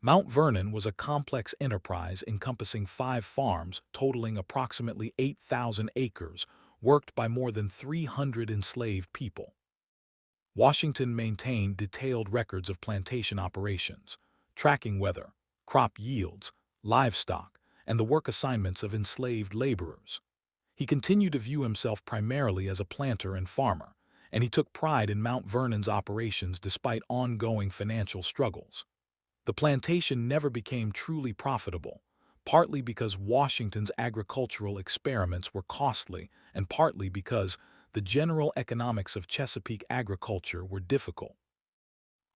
Mount Vernon was a complex enterprise encompassing 5 farms totaling approximately 8,000 acres, worked by more than 300 enslaved people. Washington maintained detailed records of plantation operations, tracking weather, crop yields, livestock, and the work assignments of enslaved laborers. He continued to view himself primarily as a planter and farmer, and he took pride in Mount Vernon's operations despite ongoing financial struggles. The plantation never became truly profitable, partly because Washington's agricultural experiments were costly and partly because the general economics of Chesapeake agriculture were difficult.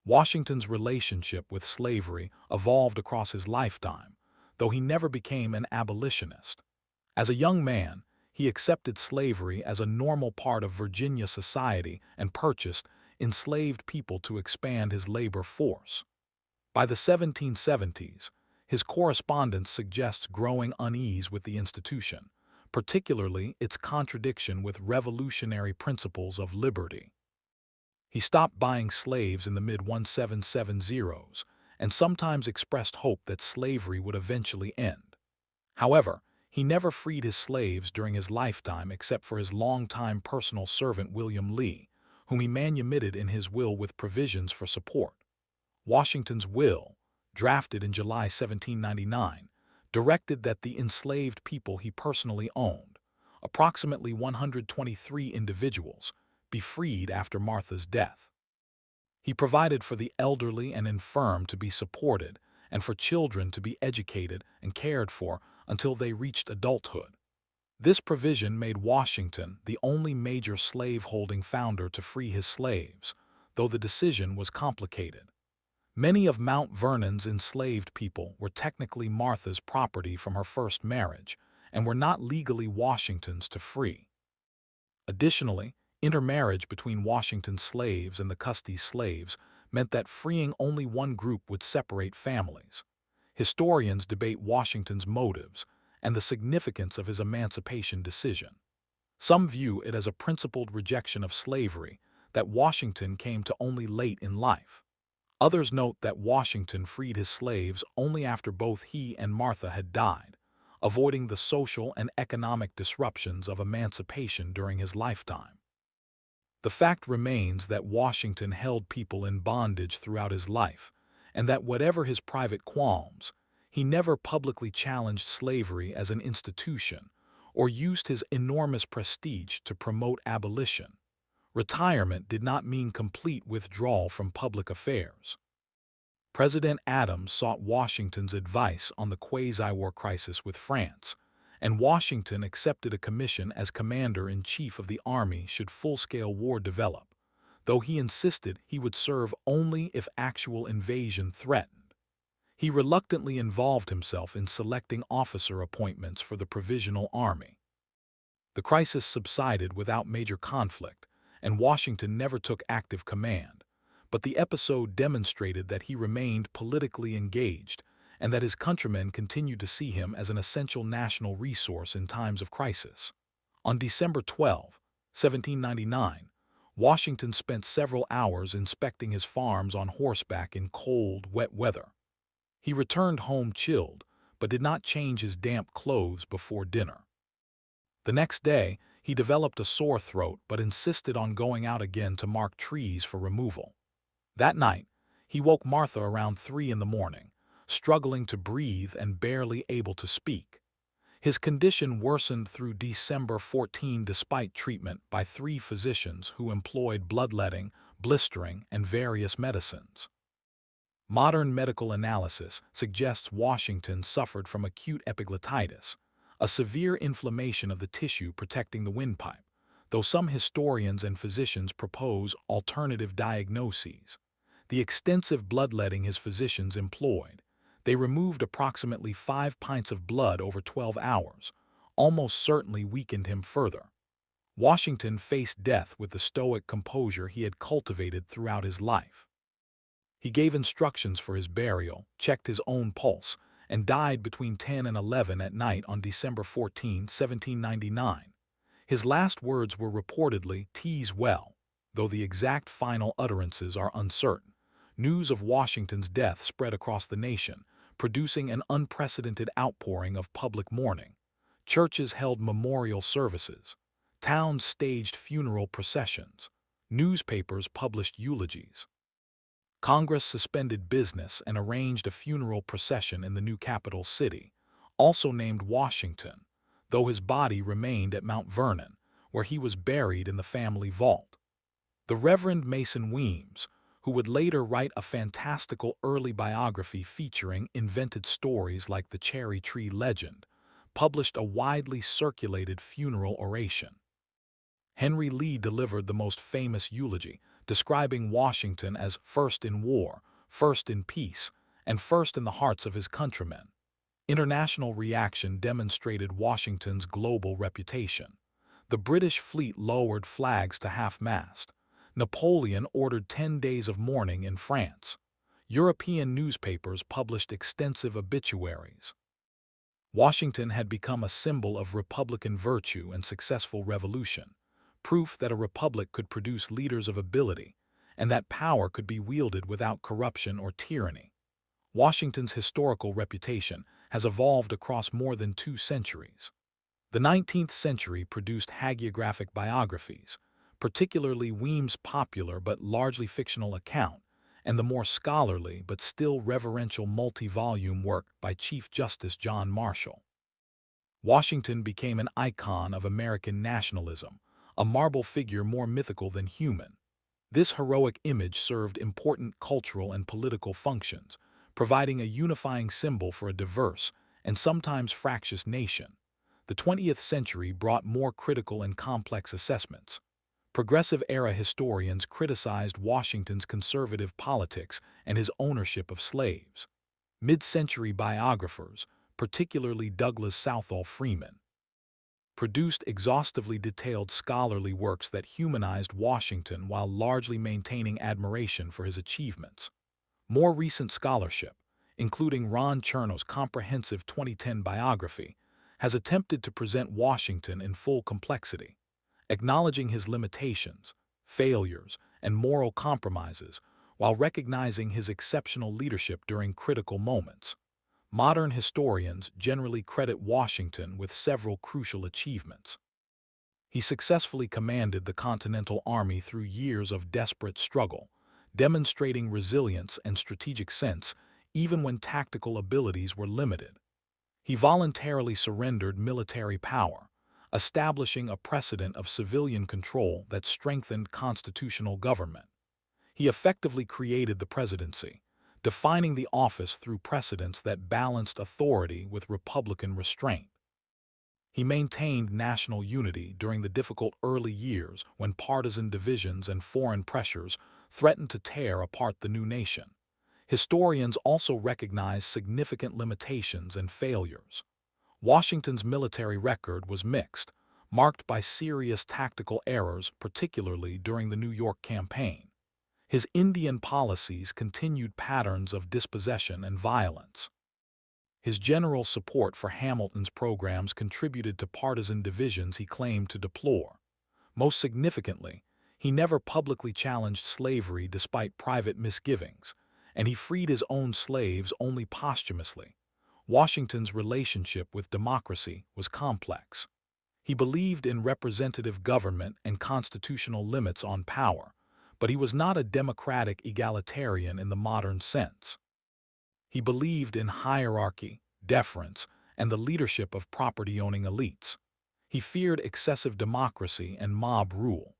Washington's relationship with slavery evolved across his lifetime, though he never became an abolitionist. As a young man, he accepted slavery as a normal part of Virginia society and purchased enslaved people to expand his labor force. By the 1770s, his correspondence suggests growing unease with the institution, particularly its contradiction with revolutionary principles of liberty. He stopped buying slaves in the mid-1770s and sometimes expressed hope that slavery would eventually end. However, he never freed his slaves during his lifetime except for his longtime personal servant William Lee, whom he manumitted in his will with provisions for support. Washington's will, drafted in July 1799, directed that the enslaved people he personally owned, approximately 123 individuals, be freed after Martha's death. He provided for the elderly and infirm to be supported and for children to be educated and cared for until they reached adulthood. This provision made Washington the only major slave-holding founder to free his slaves, though the decision was complicated. Many of Mount Vernon's enslaved people were technically Martha's property from her first marriage and were not legally Washington's to free. Additionally, intermarriage between Washington's slaves and the Custee's slaves meant that freeing only one group would separate families. Historians debate Washington's motives and the significance of his emancipation decision. Some view it as a principled rejection of slavery that Washington came to only late in life. Others note that Washington freed his slaves only after both he and Martha had died, avoiding the social and economic disruptions of emancipation during his lifetime. The fact remains that Washington held people in bondage throughout his life, and that whatever his private qualms, he never publicly challenged slavery as an institution or used his enormous prestige to promote abolition. Retirement did not mean complete withdrawal from public affairs. President Adams sought Washington's advice on the quasi-war crisis with France, and Washington accepted a commission as commander-in-chief of the army should full-scale war develop, though he insisted he would serve only if actual invasion threatened. He reluctantly involved himself in selecting officer appointments for the Provisional Army. The crisis subsided without major conflict, and Washington never took active command, but the episode demonstrated that he remained politically engaged and that his countrymen continued to see him as an essential national resource in times of crisis. On December 12, 1799, Washington spent several hours inspecting his farms on horseback in cold, wet weather. He returned home chilled, but did not change his damp clothes before dinner. The next day, He developed a sore throat but insisted on going out again to mark trees for removal. That night, he woke Martha around 3 in the morning, struggling to breathe and barely able to speak. His condition worsened through December 14 despite treatment by 3 physicians who employed bloodletting, blistering, and various medicines. Modern medical analysis suggests Washington suffered from acute epiglottitis, a severe inflammation of the tissue protecting the windpipe, though some historians and physicians propose alternative diagnoses. The extensive bloodletting his physicians employed, they removed approximately 5 pints of blood over 12 hours, almost certainly weakened him further. Washington faced death with the stoic composure he had cultivated throughout his life. He gave instructions for his burial, checked his own pulse, and died between 10 and 11 at night on December 14, 1799. His last words were reportedly, "T's well," though the exact final utterances are uncertain. News of Washington's death spread across the nation, producing an unprecedented outpouring of public mourning. Churches held memorial services. Towns staged funeral processions. Newspapers published eulogies. Congress suspended business and arranged a funeral procession in the new capital city, also named Washington, though his body remained at Mount Vernon, where he was buried in the family vault. The Reverend Mason Weems, who would later write a fantastical early biography featuring invented stories like the Cherry Tree Legend, published a widely circulated funeral oration. Henry Lee delivered the most famous eulogy, describing Washington as first in war, first in peace, and first in the hearts of his countrymen. International reaction demonstrated Washington's global reputation. The British fleet lowered flags to half-mast. Napoleon ordered 10 days of mourning in France. European newspapers published extensive obituaries. Washington had become a symbol of Republican virtue and successful revolution, proof that a republic could produce leaders of ability, and that power could be wielded without corruption or tyranny. Washington's historical reputation has evolved across more than 2 centuries. The 19th century produced hagiographic biographies, particularly Weems' popular but largely fictional account, and the more scholarly but still reverential multi-volume work by Chief Justice John Marshall. Washington became an icon of American nationalism, a marble figure more mythical than human. This heroic image served important cultural and political functions, providing a unifying symbol for a diverse and sometimes fractious nation. The 20th century brought more critical and complex assessments. Progressive-era historians criticized Washington's conservative politics and his ownership of slaves. Mid-century biographers, particularly Douglas Southall Freeman, produced exhaustively detailed scholarly works that humanized Washington while largely maintaining admiration for his achievements. More recent scholarship, including Ron Chernow's comprehensive 2010 biography, has attempted to present Washington in full complexity, acknowledging his limitations, failures, and moral compromises, while recognizing his exceptional leadership during critical moments. Modern historians generally credit Washington with several crucial achievements. He successfully commanded the Continental Army through years of desperate struggle, demonstrating resilience and strategic sense even when tactical abilities were limited. He voluntarily surrendered military power, establishing a precedent of civilian control that strengthened constitutional government. He effectively created the presidency, defining the office through precedents that balanced authority with Republican restraint. He maintained national unity during the difficult early years when partisan divisions and foreign pressures threatened to tear apart the new nation. Historians also recognize significant limitations and failures. Washington's military record was mixed, marked by serious tactical errors, particularly during the New York campaign. His Indian policies continued patterns of dispossession and violence. His general support for Hamilton's programs contributed to partisan divisions he claimed to deplore. Most significantly, he never publicly challenged slavery despite private misgivings, and he freed his own slaves only posthumously. Washington's relationship with democracy was complex. He believed in representative government and constitutional limits on power, but he was not a democratic egalitarian in the modern sense. He believed in hierarchy, deference, and the leadership of property-owning elites. He feared excessive democracy and mob rule.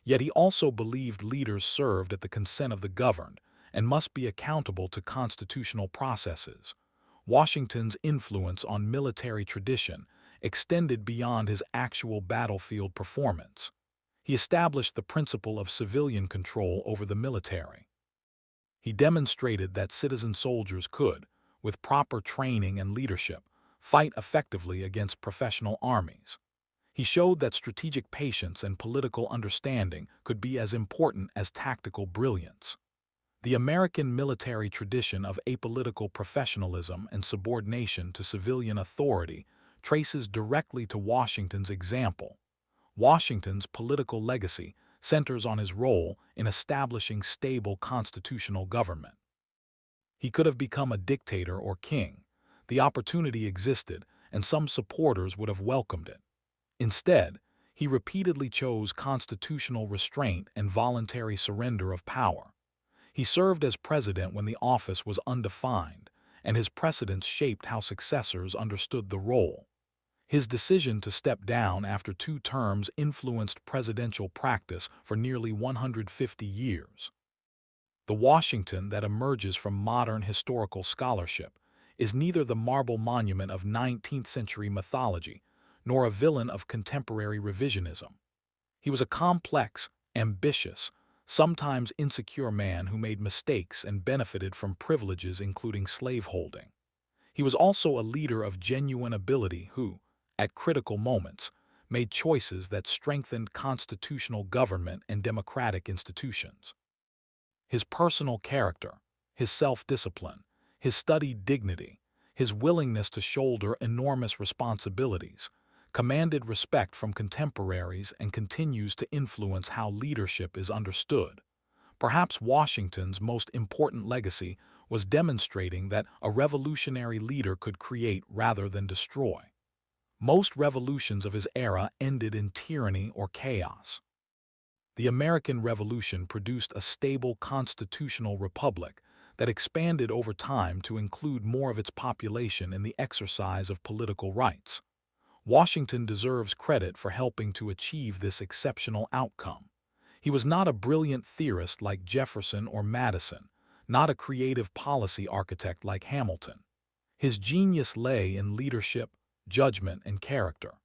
Yet he also believed leaders served at the consent of the governed and must be accountable to constitutional processes. Washington's influence on military tradition extended beyond his actual battlefield performance. He established the principle of civilian control over the military. He demonstrated that citizen soldiers could, with proper training and leadership, fight effectively against professional armies. He showed that strategic patience and political understanding could be as important as tactical brilliance. The American military tradition of apolitical professionalism and subordination to civilian authority traces directly to Washington's example. Washington's political legacy centers on his role in establishing stable constitutional government. He could have become a dictator or king. The opportunity existed, and some supporters would have welcomed it. Instead, he repeatedly chose constitutional restraint and voluntary surrender of power. He served as president when the office was undefined, and his precedents shaped how successors understood the role. His decision to step down after 2 terms influenced presidential practice for nearly 150 years. The Washington that emerges from modern historical scholarship is neither the marble monument of 19th-century mythology nor a villain of contemporary revisionism. He was a complex, ambitious, sometimes insecure man who made mistakes and benefited from privileges including slaveholding. He was also a leader of genuine ability who, at critical moments, made choices that strengthened constitutional government and democratic institutions. His personal character, his self-discipline, his studied dignity, his willingness to shoulder enormous responsibilities, commanded respect from contemporaries and continues to influence how leadership is understood. Perhaps Washington's most important legacy was demonstrating that a revolutionary leader could create rather than destroy. Most revolutions of his era ended in tyranny or chaos. The American Revolution produced a stable constitutional republic that expanded over time to include more of its population in the exercise of political rights. Washington deserves credit for helping to achieve this exceptional outcome. He was not a brilliant theorist like Jefferson or Madison, not a creative policy architect like Hamilton. His genius lay in leadership, judgment, and character.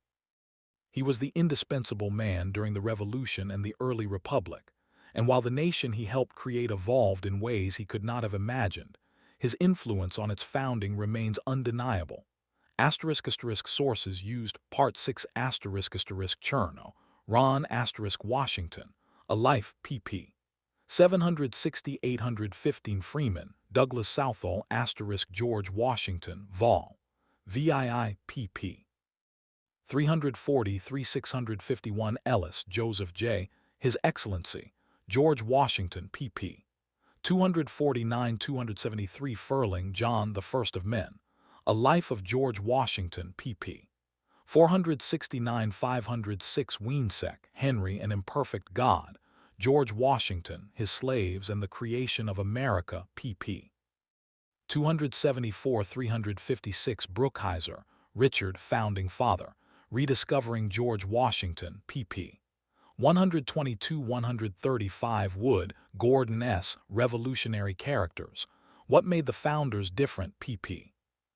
He was the indispensable man during the Revolution and the early Republic, and while the nation he helped create evolved in ways he could not have imagined, his influence on its founding remains undeniable. Sources used Part 6 Chernow, Ron Washington, A Life pp. 760-815 Freeman, Douglas Southall George Washington, Vol. VII pp. 340-651 Ellis, Joseph J., His Excellency, George Washington pp. 249-273 Furling, John, the First of Men, A Life of George Washington pp. 469-506 Wiensek, Henry, An Imperfect God, George Washington, His Slaves and the Creation of America pp. 274-356 Brookhiser, Richard, Founding Father, Rediscovering George Washington pp. 122-135 Wood, Gordon S., Revolutionary Characters, What Made the Founders Different pp.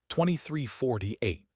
2348.